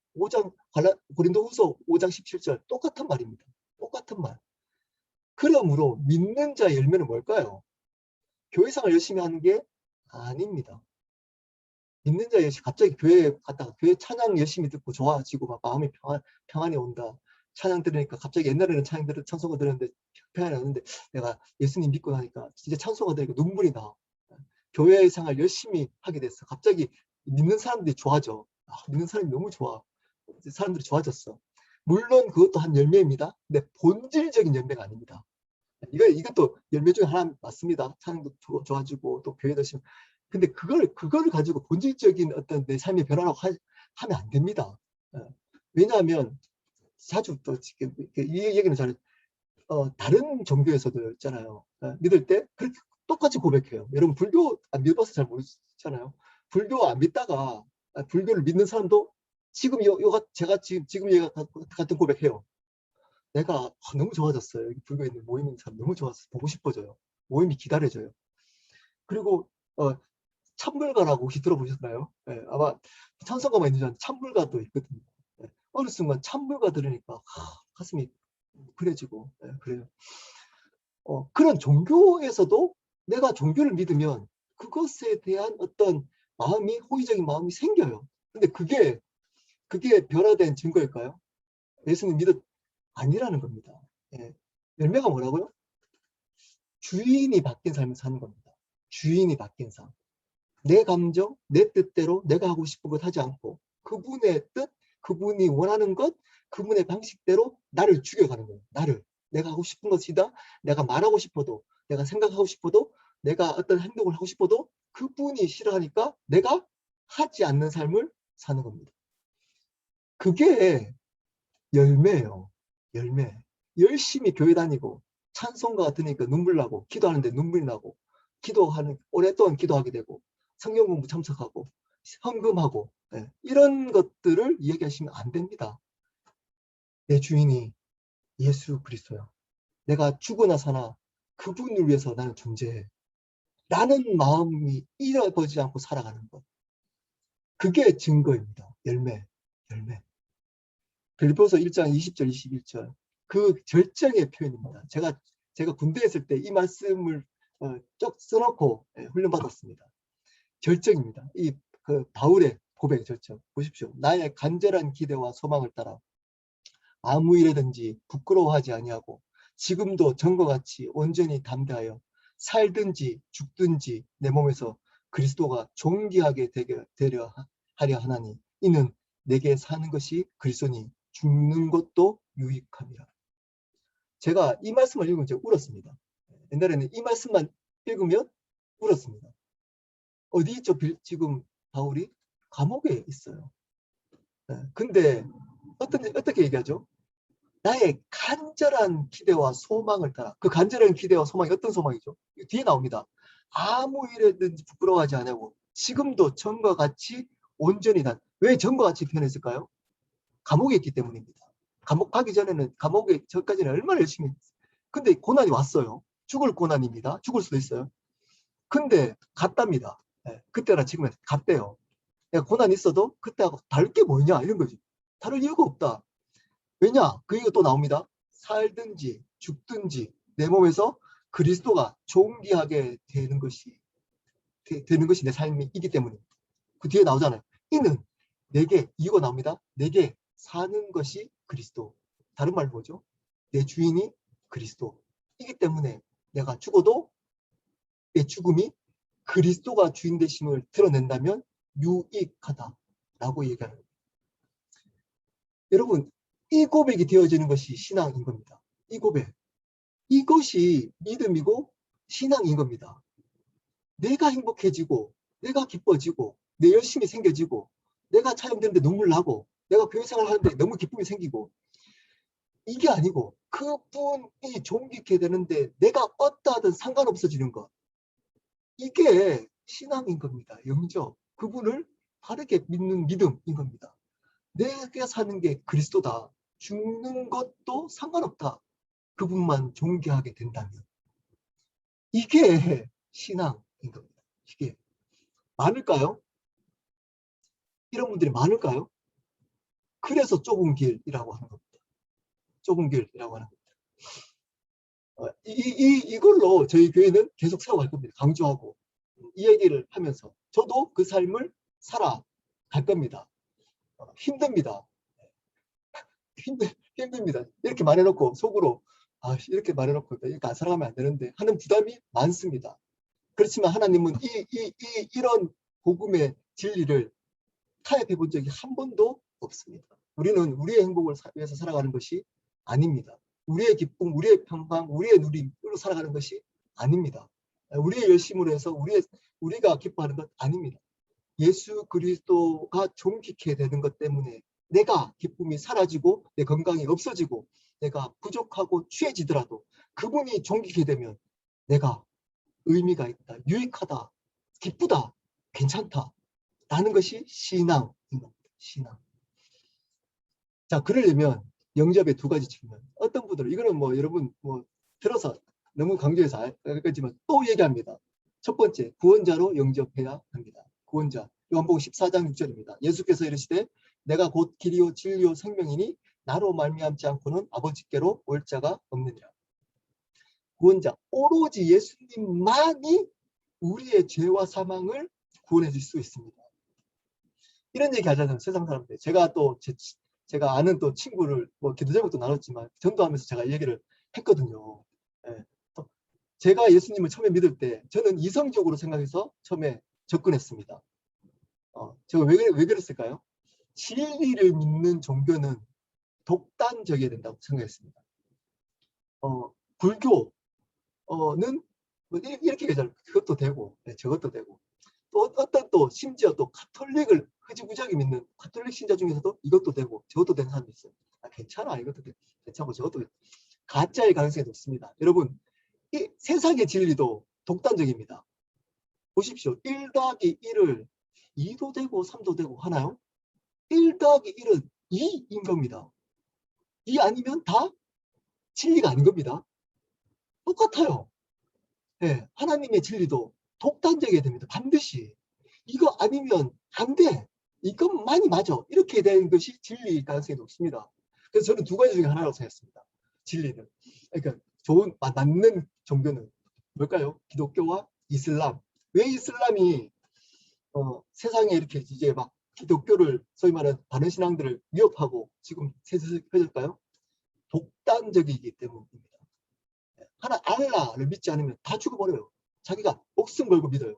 고린도후서 5장 17절 똑같은 말입니다. 똑같은 말. 그러므로 믿는 자의 열매는 뭘까요? 교회생활 열심히 하는 게 아닙니다. 믿는 자의 열심히 갑자기 교회에 갔다가 교회 찬양 열심히 듣고 좋아지고 막 마음이 평안이 온다. 찬양 들으니까 갑자기 옛날에는 찬송가 들었는데 평안이 없는데 내가 예수님 믿고 나니까 진짜 찬송가 들으니까 눈물이 나. 교회 생활 열심히 하게 됐어. 갑자기 믿는 사람들이 좋아져. 믿는 사람이 너무 좋아. 사람들이 좋아졌어. 물론 그것도 한 열매입니다. 근데 본질적인 열매가 아닙니다. 이것도 열매 중에 하나 맞습니다. 찬양도 좋아지고 또 교회도 심. 근데 그걸 가지고 본질적인 어떤 내 삶의 변화라고 하면 안 됩니다. 왜냐하면 자주 또 지금 이 얘기는 잘 다른 종교에서도 있잖아요. 믿을 때 그렇게 똑같이 고백해요. 여러분 불교 안 믿어봐서 잘 모르잖아요. 불교 안 믿다가 불교를 믿는 사람도 지금 제가 지금 얘가 같은 고백해요. 내가 너무 좋아졌어요. 여기 불교에 있는 모임 있는 사람 너무 좋았어. 보고 싶어져요. 모임이 기다려져요. 그리고 참불가라고 혹시 들어보셨나요? 네, 아마 찬송가만 있는 줄 알았는데 참불가도 있거든요. 네, 어느 순간 참불가 들으니까 가슴이 그래지고 그래요. 그런 종교에서도 내가 종교를 믿으면 그것에 대한 어떤 마음이 호의적인 마음이 생겨요. 근데 그게 변화된 증거일까요? 예수님 믿었 아니라는 겁니다. 예. 열매가 뭐라고요? 주인이 바뀐 삶을 사는 겁니다. 주인이 바뀐 삶. 내 감정, 내 뜻대로 내가 하고 싶은 것 하지 않고 그분의 뜻, 그분이 원하는 것, 그분의 방식대로 나를 죽여가는 거예요. 나를. 내가 하고 싶은 것이다. 내가 말하고 싶어도, 내가 생각하고 싶어도, 내가 어떤 행동을 하고 싶어도 그분이 싫어하니까 내가 하지 않는 삶을 사는 겁니다. 그게 열매예요. 열매. 열심히 교회 다니고 찬송가 들으니까 눈물 나고 기도하는데 눈물이 나고 오랫동안 기도하게 되고 성경 공부 참석하고 헌금하고 이런 것들을 이야기하시면 안 됩니다. 내 주인이 예수 그리스도야. 내가 죽으나 사나 그분을 위해서 나는 존재해. 라는 마음이 잃어버리지 않고 살아가는 것. 그게 증거입니다. 열매. 빌보서 1장 20절 21절 그 절정의 표현입니다. 제가 군대에 있을 때 이 말씀을 쭉 써놓고 훈련받았습니다. 절정입니다. 그 바울의 고백 절정 보십시오. 나의 간절한 기대와 소망을 따라 아무 일에든지 부끄러워하지 아니하고 지금도 전과 같이 온전히 담대하여 살든지 죽든지 내 몸에서 그리스도가 존귀하게 되려 하려 하나니 이는 내게 사는 것이 그리스도니 죽는 것도 유익함이라. 제가 이 말씀을 읽으면 제가 울었습니다. 옛날에는 이 말씀만 읽으면 울었습니다. 어디 있죠? 지금 바울이 감옥에 있어요. 근데 어떻게 얘기하죠? 나의 간절한 기대와 소망을 따라. 그 간절한 기대와 소망이 어떤 소망이죠? 뒤에 나옵니다. 아무 일에든지 부끄러워하지 않고 지금도 전과 같이 온전히 왜 전과 같이 표현했을까요? 감옥에 있기 때문입니다. 감옥 가기 전에는 감옥에 전까지는 얼마나 열심히 했어요. 근데 고난이 왔어요. 죽을 고난입니다. 죽을 수도 있어요. 근데 갔답니다. 그때나 지금은 갔대요. 내가 고난이 있어도 그때하고 다를 게 뭐냐 이런 거지. 다를 이유가 없다. 왜냐? 그 얘기가 또 나옵니다. 살든지 죽든지 내 몸에서 그리스도가 존귀하게 되는 것이 내 삶이기 때문입니다. 그 뒤에 나오잖아요. 이는 내게 이유가 나옵니다. 내게 사는 것이 그리스도. 다른 말로 뭐죠? 내 주인이 그리스도이기 때문에 내가 죽어도 내 죽음이 그리스도가 주인 되심을 드러낸다면 유익하다라고 얘기하는 겁니다. 여러분, 이 고백이 되어지는 것이 신앙인 겁니다. 이 고백. 이것이 믿음이고 신앙인 겁니다. 내가 행복해지고 내가 기뻐지고 내 열심이 생겨지고 내가 촬영되는데 눈물 나고 내가 교회 생활 하는데 너무 기쁨이 생기고 이게 아니고 그분이 존귀케 되는데 내가 어떠하든 상관없어지는 것. 이게 신앙인 겁니다. 영적. 그분을 바르게 믿는 믿음인 겁니다. 내가 사는 게 그리스도다. 죽는 것도 상관없다. 그분만 존귀하게 된다면. 이게 신앙인 겁니다. 이게 많을까요? 이런 분들이 많을까요? 그래서 좁은 길이라고 하는 겁니다. 좁은 길이라고 하는 겁니다. 이걸로 저희 교회는 계속 세워갈 겁니다. 강조하고 이 얘기를 하면서 저도 그 삶을 살아갈 겁니다. 힘듭니다. 힘듭니다. 이렇게 말해놓고 속으로 이렇게 말해놓고 이렇게 안 살아가면 안 되는데 하는 부담이 많습니다. 그렇지만 하나님은 이런 복음의 진리를 타협해 본 적이 한 번도 없습니다. 우리는 우리의 행복을 위해서 살아가는 것이 아닙니다. 우리의 기쁨, 우리의 평강, 우리의 누림으로 살아가는 것이 아닙니다. 우리의 열심으로 해서 우리가 기뻐하는 것 아닙니다. 예수 그리스도가 존귀케 되는 것 때문에 내가 기쁨이 사라지고 내 건강이 없어지고 내가 부족하고 취해지더라도 그분이 존귀케 되면 내가 의미가 있다, 유익하다, 기쁘다, 괜찮다 라는 것이 신앙인 겁니다. 신앙. 자, 그러려면 영접의 두 가지 측면. 어떤 분들은 이거는 뭐 여러분 뭐 들어서 너무 강조해서 알겠지만 또 얘기합니다. 첫 번째, 구원자로 영접해야 합니다. 구원자. 요한복음 14장 6절입니다. 예수께서 이르시되 내가 곧 길이요 진리요 생명이니 나로 말미암지 않고는 아버지께로 올 자가 없느니라. 구원자, 오로지 예수님만이 우리의 죄와 사망을 구원해 줄 수 있습니다. 이런 얘기 하잖아요. 세상 사람들. 제가 또 제가 아는 또 친구를 뭐 기도 제목도 나눴지만 전도하면서 제가 얘기를 했거든요. 예. 제가 예수님을 처음에 믿을 때 저는 이성적으로 생각해서 처음에 접근했습니다. 제가 왜 그랬을까요? 진리를 믿는 종교는 독단적이어야 된다고 생각했습니다. 불교는 뭐 이렇게 얘기하잖아요. 그것도 되고 저것도 되고 또 어떤 또 심지어 또 카톨릭을 흐지부지하게 믿는 카톨릭 신자 중에서도 이것도 되고 저것도 되는 사람이 있어요. 괜찮아, 이것도 괜찮고 저것도 가짜의 가능성이 높습니다. 여러분, 이 세상의 진리도 독단적입니다. 보십시오. 1 더하기 1을 2도 되고 3도 되고 하나요? 1 더하기 1은 2인 겁니다. 2 아니면 다 진리가 아닌 겁니다. 똑같아요. 네, 하나님의 진리도 독단적이어야 됩니다. 반드시. 이거 아니면 안 돼. 이것만이 맞아. 이렇게 되는 것이 진리일 가능성이 높습니다. 그래서 저는 두 가지 중에 하나라고 생각했습니다. 진리는. 그러니까 맞는 종교는 뭘까요? 기독교와 이슬람. 왜 이슬람이 세상에 이렇게 이제 막 기독교를 소위 말하는 다른 신앙들을 위협하고 지금 세세해질까요? 독단적이기 때문입니다. 하나 알라를 믿지 않으면 다 죽어버려요. 자기가 목숨 걸고 믿어요.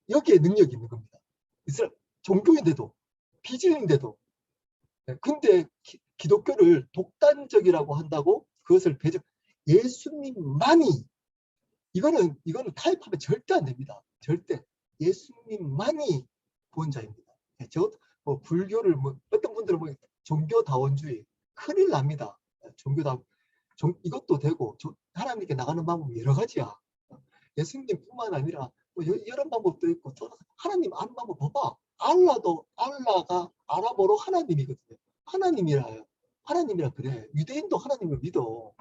여기에 능력이 있는 겁니다. 이스라엘 종교인데도 비진인데도. 근데 기독교를 독단적이라고 한다고 그것을 예수님만이 이거는 타협하면 절대 안 됩니다. 절대. 예수님만이 구원자입니다. 뭐 불교를 어떤 분들은 종교다원주의 큰일 납니다. 이것도 되고 하나님께 나가는 방법이 여러 가지야. 예수님뿐만 아니라 여러 방법도 있고 또 하나님 아는 방법 봐봐. 알라가 아랍어로 하나님이거든요. 하나님이라 그래. 유대인도 하나님을 믿어.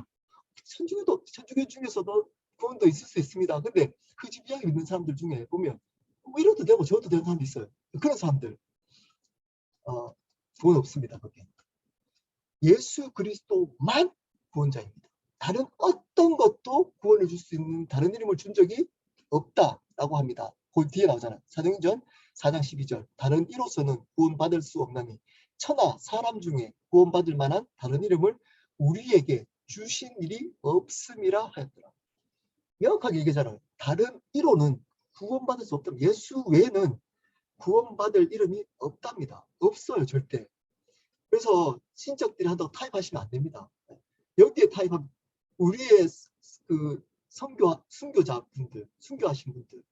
천주교 중에서도 구원도 있을 수 있습니다. 근데 흐지부지하게 믿는 사람들 중에 보면 뭐 이것도 되고 저것도 되는 사람도 있어요. 그런 사람들 구원 없습니다. 거기. 예수 그리스도만 구원자입니다. 다른 어떤 것도 구원을 줄 수 있는 다른 이름을 준 적이 없다라고 합니다. 그 뒤에 나오잖아요. 사도행전 4장 12절. 다른 이로서는 구원받을 수 없나니 천하 사람 중에 구원받을 만한 다른 이름을 우리에게 주신 일이 없음이라 하였더라. 명확하게 얘기하잖아요. 다른 이로는 구원받을 수 없다. 예수 외에는 구원받을 이름이 없답니다. 없어요, 절대. 그래서 신적들이 한다고 타협하시면 안 됩니다. 여기에 타협하면 우리의 그 순교자분들, 순교하신 분들,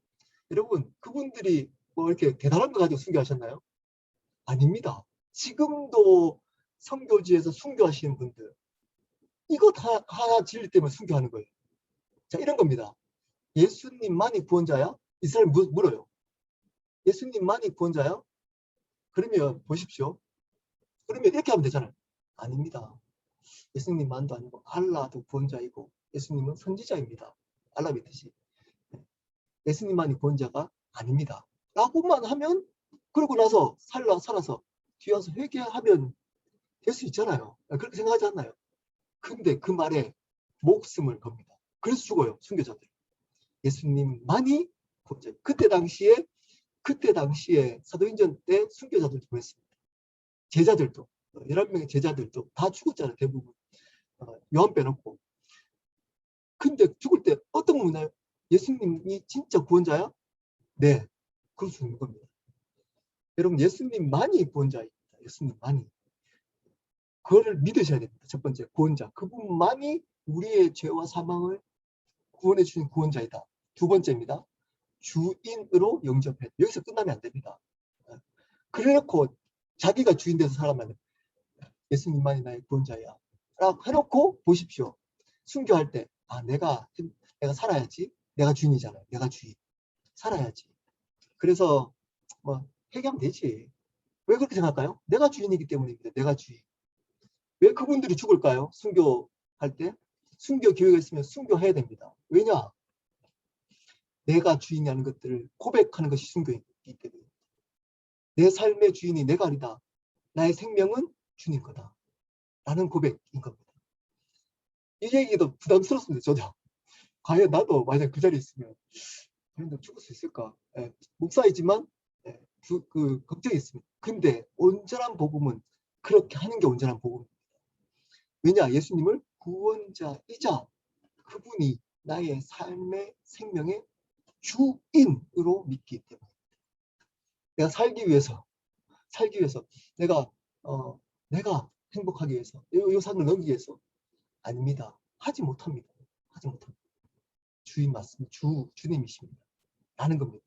여러분 그분들이 뭐 이렇게 대단한 거 가지고 순교하셨나요? 아닙니다. 지금도 선교지에서 순교하시는 분들, 이거 다 하나 진리 때문에 순교하는 거예요. 자, 이런 겁니다. 예수님만이 구원자야? 이스라엘 물어요. 예수님만이 구원자야? 그러면 보십시오. 그러면 이렇게 하면 되잖아요. 아닙니다. 예수님만도 아니고 알라도 구원자이고 예수님은 선지자입니다. 알라 믿듯이. 예수님만이 구원자가 아닙니다. 라고만 하면 그러고 나서 살아서 뒤에 와서 회개하면 될 수 있잖아요. 그렇게 생각하지 않나요? 근데 그 말에 목숨을 겁니다. 그래서 죽어요. 순교자들. 예수님만이 구원자. 그때 당시에 사도행전 때 순교자들도 그랬습니다. 제자들도 11명의 제자들도 다 죽었잖아요. 대부분. 요한 빼놓고. 근데 죽을 때 어떤 거 묻나요? 예수님이 진짜 구원자야? 네, 그럴 수 있는 겁니다. 여러분, 예수님만이 구원자입니다. 예수님만이. 그거를 믿으셔야 됩니다. 첫 번째, 구원자. 그분만이 우리의 죄와 사망을 구원해 주신 구원자이다. 두 번째입니다. 주인으로 영접해. 여기서 끝나면 안 됩니다. 그래놓고 자기가 주인 돼서 살아가면 예수님만이 나의 구원자야 라고 해놓고 보십시오. 순교할 때 내가 살아야지. 내가 주인이잖아요. 내가 주인. 살아야지. 그래서 뭐 해결하면 되지. 왜 그렇게 생각할까요? 내가 주인이기 때문입니다. 내가 주인. 왜 그분들이 죽을까요? 순교할 때? 순교 기회가 있으면 순교해야 됩니다. 왜냐? 내가 주인이라는 것들을 고백하는 것이 순교이기 때문에. 내 삶의 주인이 내가 아니다. 나의 생명은 주님 거다. 라는 고백인 겁니다. 이 얘기도 부담스럽습니다. 저도. 과연 나도 만약 그 자리에 있으면 과연 나 죽을 수 있을까? 목사이지만 걱정이 있습니다. 근데 온전한 복음은 그렇게 하는 게 온전한 복음입니다. 왜냐? 예수님을 구원자이자 그분이 나의 삶의 생명의 주인으로 믿기 때문에. 내가 살기 위해서 내가 행복하기 위해서 이 삶을 넘기기 위해서 아닙니다. 하지 못합니다. 주인 맞습니다. 주님이십니다. 라는 겁니다.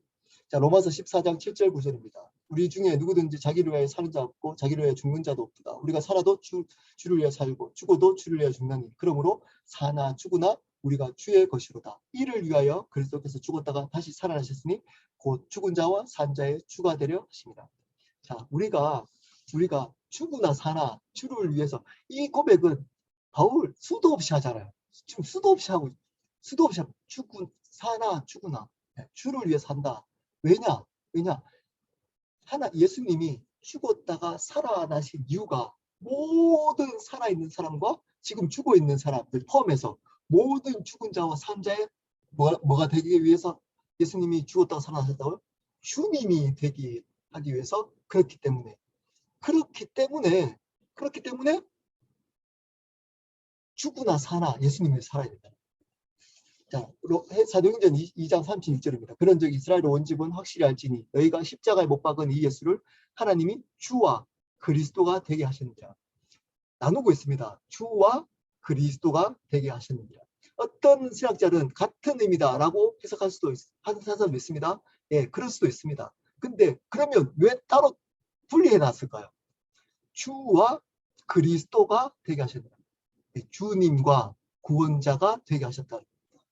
자, 로마서 14장 7절 9절입니다. 우리 중에 누구든지 자기를 위하여 사는 자 없고 자기를 위하여 죽는 자도 없다. 우리가 살아도 주를 위하여 살고 죽어도 주를 위하여 죽나니 그러므로 사나 죽으나 우리가 주의 것이로다. 이를 위하여 그리스도께서 죽었다가 다시 살아나셨으니 곧 죽은 자와 산 자의 주가 되려 하십니다. 자, 우리가 죽으나 사나 주를 위해서, 이 고백은 바울 수도 없이 하잖아요. 지금 수도 없이 하고 사나 죽으나 주를 위해 산다. 왜냐? 예수님이 죽었다가 살아나신 이유가 모든 살아있는 사람과 지금 죽어있는 사람들 포함해서 모든 죽은 자와 산 자의 뭐가 되기 위해서 예수님이 죽었다가 살아나셨다고요? 주님이 되기 하기 위해서 그렇기 때문에 죽으나 사나 예수님이 살아야 된다. 자, 사도행전 2장 36절입니다. 그런즉 이스라엘 온 집은 확실히 알지니 너희가 십자가에 못 박은 이 예수를 하나님이 주와 그리스도가 되게 하셨느니라. 나누고 있습니다. 주와 그리스도가 되게 하셨느니라. 어떤 신학자는 같은 의미다라고 해석할 수도 하는 사람도 있습니다. 예, 그럴 수도 있습니다. 근데 그러면 왜 따로 분리해 놨을까요? 주와 그리스도가 되게 하셨느니라. 주님과 구원자가 되게 하셨다.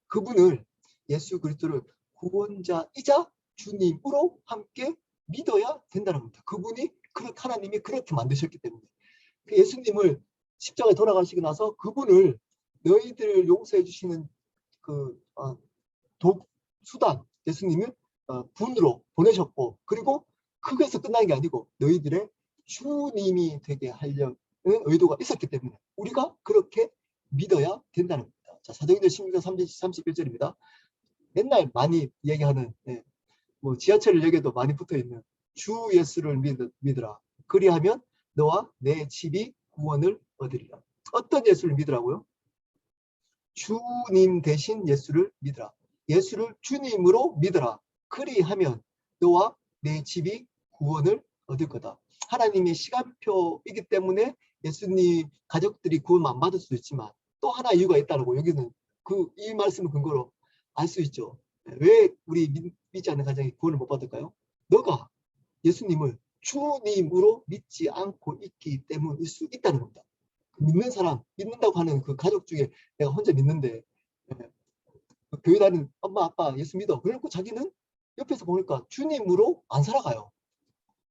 그분을, 예수 그리스도를 구원자이자 주님으로 함께 믿어야 된다는 겁니다. 그분이 하나님이 그렇게 만드셨기 때문에. 예수님을 십자가에 돌아가시고 나서 그분을 너희들을 용서해 주시는 수단, 예수님을 분으로 보내셨고, 그리고 그것에서 끝나는 게 아니고 너희들의 주님이 되게 하려는 의도가 있었기 때문에 우리가 그렇게 믿어야 된다는 겁니다. 자, 사도행전 16장 31절입니다. 맨날 많이 얘기하는, 뭐 지하철역에도 많이 붙어있는 주 예수를 믿으라. 그리하면 너와 내 집이 구원을 얻으리라. 어떤 예수를 믿으라고요? 주님 대신 예수를 믿으라. 예수를 주님으로 믿으라. 그리하면 너와 내 집이 구원을 얻을 거다. 하나님의 시간표이기 때문에 예수님 가족들이 구원 안 받을 수도 있지만 또 하나 이유가 있다는 거, 여기는 이 말씀을 근거로 알 수 있죠. 왜 우리 믿지 않는 가정이 구원을 못 받을까요? 너가 예수님을 주님으로 믿지 않고 있기 때문일 수 있다는 겁니다. 믿는 사람, 믿는다고 하는 그 가족 중에 내가 혼자 믿는데 교회 다니는 엄마 아빠 예수 믿어, 그래놓고 자기는 옆에서 보니까 주님으로 안 살아가요.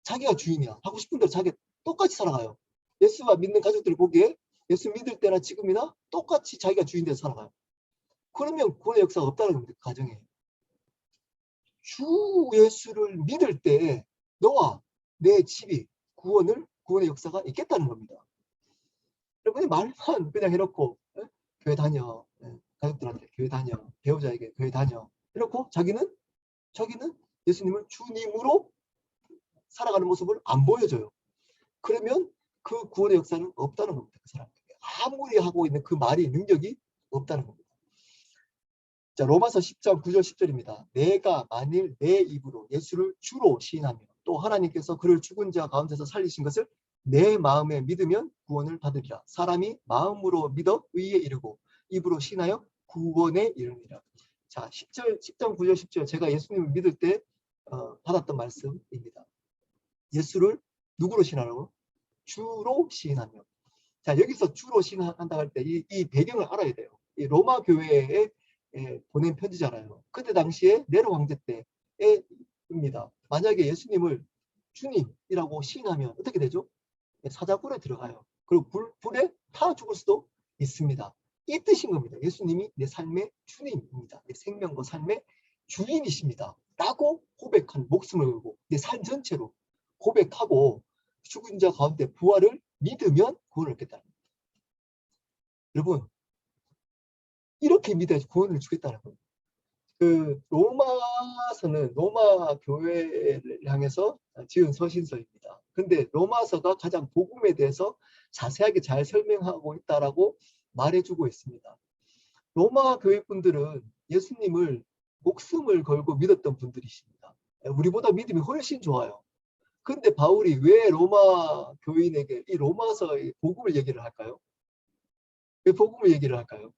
자기가 주인이야. 하고 싶은 대로 자기 똑같이 살아가요. 예수가 믿는 가족들 보기에 예수 믿을 때나 지금이나 똑같이 자기가 주인 돼서 살아가요. 그러면 구원의 역사가 없다는 겁니다. 그 가정에. 주 예수를 믿을 때 너와 내 집이 구원의 역사가 있겠다는 겁니다. 여러분이 말만 그냥 해놓고 교회 다녀, 가족들한테 교회 다녀, 배우자에게 교회 다녀 이렇고 자기는 예수님을 주님으로 살아가는 모습을 안 보여줘요. 그러면 그 구원의 역사는 없다는 겁니다. 그 사람에게. 아무리 하고 있는 그 말이 능력이 없다는 겁니다. 자, 로마서 10장 9절 10절입니다. 내가 만일 내 입으로 예수를 주로 시인하며 또 하나님께서 그를 죽은 자 가운데서 살리신 것을 내 마음에 믿으면 구원을 받으리라. 사람이 마음으로 믿어 의에 이르고 입으로 시인하여 구원에 이르니라. 자, 10장 9절 10절 제가 예수님을 믿을 때 받았던 말씀입니다. 예수를 누구로 시인하라고? 주로 시인하며. 자, 여기서 주로 시인한다고 할 때 이 배경을 알아야 돼요. 이 로마 교회에 보낸 편지잖아요. 그때 당시에 네로 황제 때입니다. 만약에 예수님을 주님이라고 시인하면 어떻게 되죠? 사자굴에 들어가요. 그리고 불에 타 죽을 수도 있습니다. 이 뜻인 겁니다. 예수님이 내 삶의 주님입니다. 내 생명과 삶의 주인이십니다. 라고 고백한 목숨을 걸고 내 삶 전체로 고백하고 죽은 자 가운데 부활을 믿으면 구원을 얻겠다는 겁니다. 여러분, 이렇게 믿어야지 구원을 주겠다는 거예요. 그 로마서는 로마 교회를 향해서 지은 서신서입니다. 근데 로마서가 가장 복음에 대해서 자세하게 잘 설명하고 있다라고 말해주고 있습니다. 로마 교회 분들은 예수님을 목숨을 걸고 믿었던 분들이십니다. 우리보다 믿음이 훨씬 좋아요. 근데 바울이 왜 로마 교인에게 이 로마서의 복음을 얘기를 할까요? 왜 복음을 얘기를 할까요?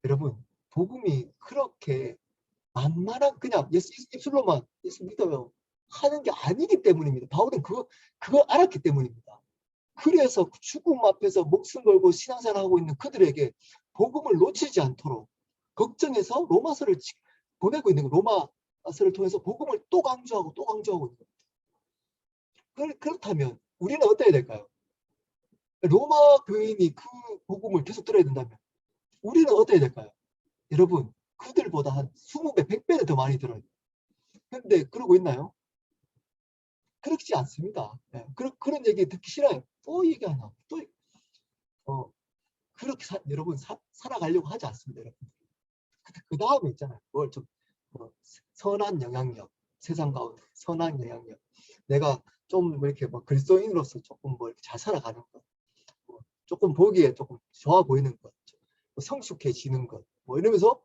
여러분, 복음이 그렇게 만만한 그냥 예수 입술로만 예수 믿어요 하는 게 아니기 때문입니다. 바울은 그걸 알았기 때문입니다. 그래서 죽음 앞에서 목숨 걸고 신앙생활하고 있는 그들에게 복음을 놓치지 않도록 걱정해서 로마서를 보내고 있는 거예요. 로마서를 통해서 복음을 또 강조하고 또 강조하고 있는 겁니다. 그렇다면 우리는 어떻게 될까요? 로마 교인이 그 복음을 계속 들어야 된다면 우리는 어떻게 될까요? 여러분, 그들보다 한 20배, 100배는 더 많이 들어요. 근데 그러고 있나요? 그렇지 않습니다. 네. 그런 얘기 듣기 싫어요. 또 얘기하나? 또 그렇게 여러분 살아가려고 하지 않습니다. 여러분. 그 다음에 있잖아요. 그걸 좀 선한 영향력, 세상 가운데 선한 영향력. 내가 좀 이렇게 그리스도인으로서 조금 이렇게 잘 살아가는 것, 조금 보기에 조금 좋아 보이는 것, 성숙해지는 것, 이러면서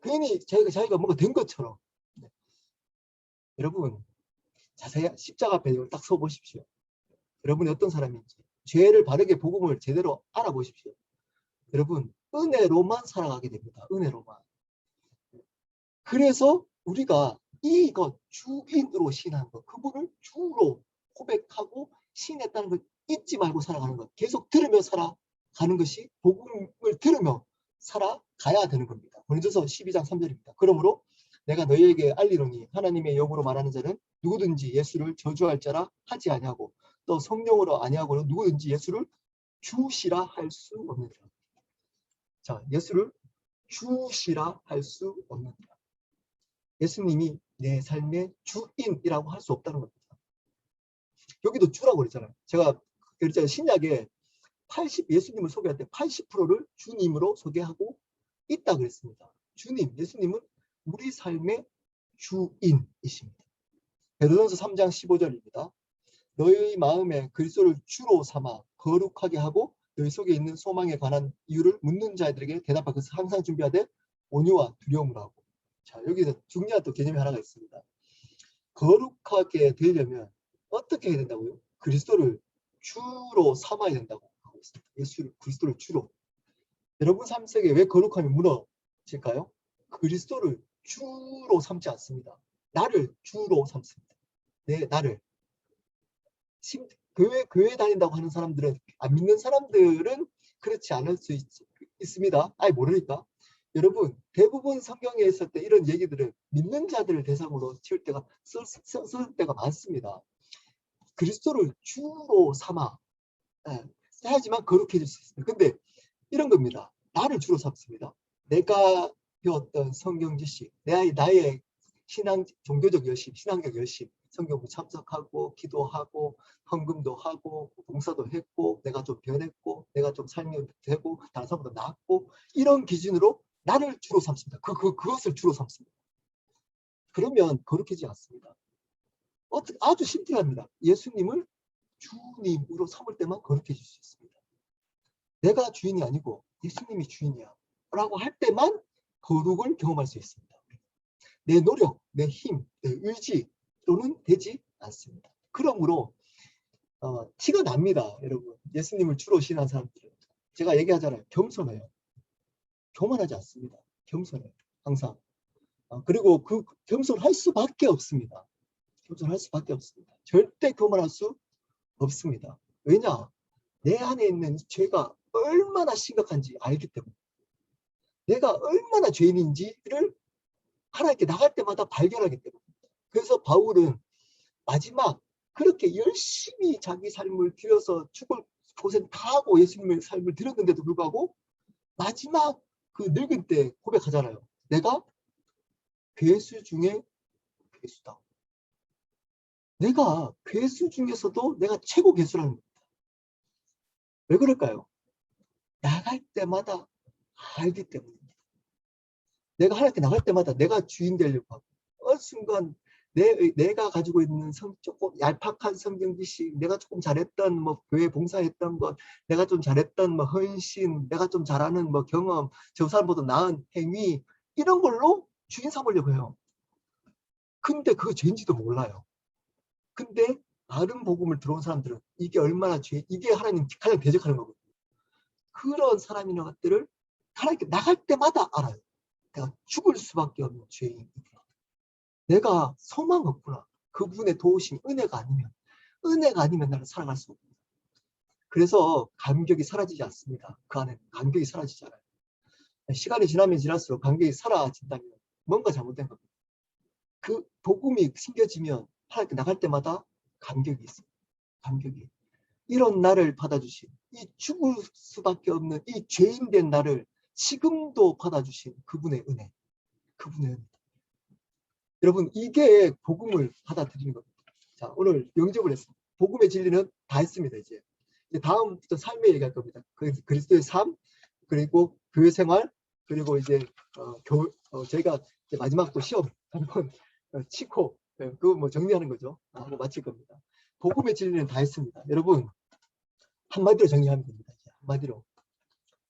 괜히 자기가 뭔가 된 것처럼. 네. 여러분, 자세히 십자가 배경을 딱 서보십시오. 여러분이 어떤 사람인지 죄를 바르게 복음을 제대로 알아보십시오. 여러분, 은혜로만 살아가게 됩니다. 은혜로만. 그래서 우리가 이것 주인으로 신한 것, 그분을 주로 고백하고 신했다는 걸 잊지 말고 살아가는 것, 계속 들으며 살아가는 것이 복음을 들으며 살아가야 되는 겁니다. 고린도서 12장 3절입니다. 그러므로 내가 너희에게 알리노니 하나님의 영으로 말하는 자는 누구든지 예수를 저주할 자라 하지 아니하고 또 성령으로 아니하고는 누구든지 예수를 주시라 할 수 없느니라. 자, 예수를 주시라 할 수 없느니라. 예수님이 내 삶의 주인이라고 할 수 없다는 겁니다. 여기도 주라고 그랬잖아요. 제가 그랬잖아요. 신약에 예수님을 소개할 때 80%를 주님으로 소개하고 있다 그랬습니다. 주님, 예수님은 우리 삶의 주인이십니다. 베드로전서 3장 15절입니다. 너희 마음에 그리스도를 주로 삼아 거룩하게 하고 너희 속에 있는 소망에 관한 이유를 묻는 자들에게 대답하고 그래서 항상 준비하되 온유와 두려움으로 하고. 자, 여기서 중요한 또 개념이 하나가 있습니다. 거룩하게 되려면 어떻게 해야 된다고요? 그리스도를 주로 삼아야 된다고 하고 있습니다. 그리스도를 주로. 여러분 삶 속에 왜 거룩함이 무너질까요? 그리스도를 주로 삼지 않습니다. 나를 주로 삼습니다. 나를. 교회 다닌다고 하는 사람들은, 안 믿는 사람들은 그렇지 않을 수 있습니다. 아예 모르니까. 여러분, 대부분 성경에 있을 때 이런 얘기들은 믿는 자들을 대상으로 쓸 때가 많습니다. 그리스도를 주로 삼아 하지만 거룩해질 수 있습니다. 근데 이런 겁니다. 나를 주로 삼습니다. 내가 배웠던 성경 지식, 나의 종교적 열심, 신앙적 열심, 성경부 참석하고 기도하고 헌금도 하고 봉사도 했고 내가 좀 변했고 내가 좀 삶이 되고 다른 사람보다 낫고 이런 기준으로 나를 주로 삼습니다. 그것을 주로 삼습니다. 그러면 거룩해지지 않습니다. 아주 심플합니다. 예수님을 주님으로 삼을 때만 거룩해질 수 있습니다. 내가 주인이 아니고 예수님이 주인이야 라고 할 때만 거룩을 경험할 수 있습니다. 내 노력, 내 힘, 내 의지로는 되지 않습니다. 그러므로 티가 납니다. 여러분, 예수님을 주로 신한 사람들은. 제가 얘기하잖아요. 겸손해요. 교만하지 않습니다. 겸손해요. 항상. 그리고 그 겸손할 수밖에 없습니다. 겸손할 수밖에 없습니다. 절대 교만할 수 없습니다. 왜냐? 내 안에 있는 죄가 얼마나 심각한지 알기 때문에, 내가 얼마나 죄인인지를 하나님께 나갈 때마다 발견하기 때문입니다. 그래서 바울은 마지막 그렇게 열심히 자기 삶을 들여서 죽을 고생 다 하고 예수님의 삶을 들였는데도 불구하고 마지막 그 늙은 때 고백하잖아요. 내가 괴수 중에 괴수다. 내가 괴수 중에서도 내가 최고 괴수라는 겁니다. 왜 그럴까요? 나갈 때마다 알기 때문입니다. 내가 하나님께 나갈 때마다 내가 주인 되려고 하고 어느 순간 내가 가지고 있는 조금 얄팍한 성경 지식, 내가 조금 잘했던 뭐 교회 봉사했던 것, 내가 좀 잘했던 뭐 헌신, 내가 좀 잘하는 뭐 경험, 저 사람보다 나은 행위 이런 걸로 주인 삼으려고 해요. 근데 그거 죄인지도 몰라요. 근데 바른 복음을 들어온 사람들은 이게 얼마나 이게 하나님 가장 대적하는 거거든요. 그런 사람이나 것들을 하나님께 나갈 때마다 알아요. 내가 죽을 수밖에 없는 죄인이구나. 내가 소망 없구나. 그분의 도우심, 은혜가 아니면 나는 살아갈 수 없구나. 그래서 감격이 사라지지 않습니다. 그 안에 감격이 사라지잖아요. 시간이 지나면 지날수록 감격이 사라진다면 뭔가 잘못된 겁니다. 그 복음이 심겨지면 하나님께 나갈 때마다 감격이 있어요. 감격이. 이런 나를 받아주신, 이 죽을 수밖에 없는 이 죄인된 나를 지금도 받아주신 그분의 은혜. 그분의 은혜. 여러분, 이게 복음을 받아들이는 겁니다. 자, 오늘 영접을 했습니다. 복음의 진리는 다 했습니다. 이제 다음부터 삶의 얘기할 겁니다. 그리스도의 삶, 그리고 교회 생활, 그리고 이제 저희가 이제 마지막 또 시험 한번 치고 그거 뭐 정리하는 거죠. 하고 마칠 겁니다. 복음의 진리는 다 했습니다. 여러분, 한마디로 정리하면 됩니다. 한마디로.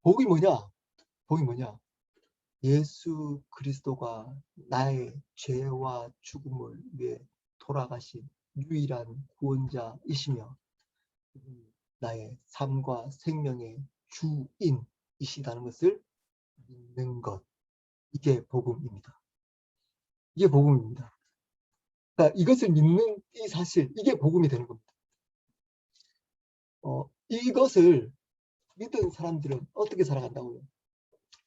복이 뭐냐? 복이 뭐냐? 예수 그리스도가 나의 죄와 죽음을 위해 돌아가신 유일한 구원자이시며 나의 삶과 생명의 주인이시다는 것을 믿는 것. 이게 복음입니다. 이게 복음입니다. 그러니까 이것을 믿는 이 사실, 이게 복음이 되는 겁니다. 이것을 믿은 사람들은 어떻게 살아간다고요?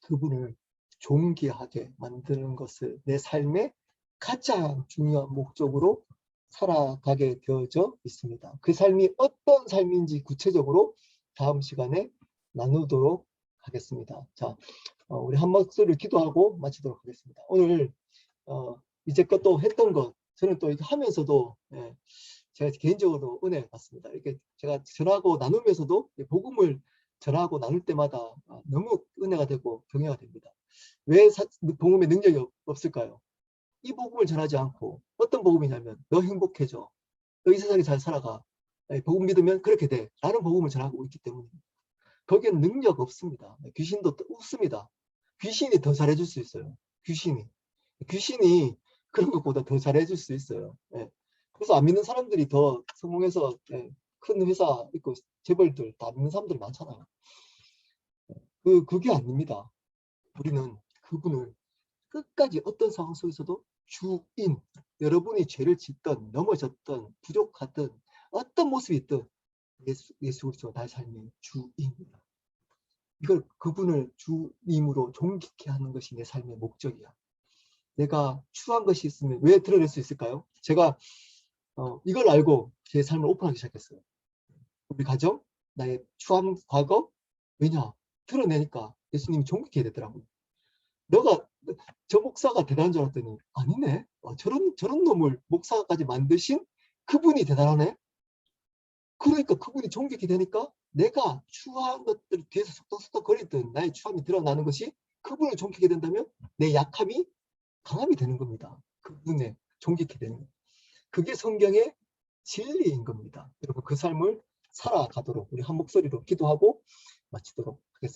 그분을 존귀하게 만드는 것을 내 삶의 가장 중요한 목적으로 살아가게 되어져 있습니다. 그 삶이 어떤 삶인지 구체적으로 다음 시간에 나누도록 하겠습니다. 자, 우리 한 목소리를 기도하고 마치도록 하겠습니다. 오늘 이제껏 또 했던 것, 저는 또 이렇게 하면서도 제가 개인적으로 은혜 받습니다. 이렇게 제가 전하고 나누면서도 복음을 전하고 나눌 때마다 너무 은혜가 되고 경외가 됩니다. 왜 복음의 능력이 없을까요? 이 복음을 전하지 않고 어떤 복음이냐면 너 행복해져. 너 이 세상에 잘 살아가. 복음 믿으면 그렇게 돼. 라는 복음을 전하고 있기 때문입니다. 거기엔 능력 없습니다. 귀신도 웃습니다. 귀신이 더 잘해줄 수 있어요. 귀신이 그런 것보다 더 잘해줄 수 있어요. 그래서 안 믿는 사람들이 더 성공해서 큰 회사 있고 재벌들 다 믿는 사람들이 많잖아요. 그게 아닙니다. 우리는 그분을 끝까지 어떤 상황 속에서도 주인, 여러분이 죄를 짓던 넘어졌던 부족하던 어떤 모습이 있든 예수 그리스도 나의 삶의 주인이다. 이걸 그분을 주님으로 존귀케 하는 것이 내 삶의 목적이야. 내가 추한 것이 있으면 왜 드러낼 수 있을까요? 제가 이걸 알고 제 삶을 오픈하기 시작했어요. 우리 가정, 나의 추한 과거, 왜냐? 드러내니까 예수님이 존귀케 되더라고요. 너가 저 목사가 대단한 줄 알았더니 아니네. 저런 놈을 목사까지 만드신 그분이 대단하네. 그러니까 그분이 존귀케 되니까 내가 추한 것들 뒤에서 속닥속닥 거리던 나의 추함이 드러나는 것이 그분을 존귀케 된다면 내 약함이 강함이 되는 겁니다. 그분의 존귀케 되는 것. 그게 성경의 진리인 겁니다. 여러분 그 삶을 살아가도록 우리 한 목소리로 기도하고 마치도록 하겠습니다.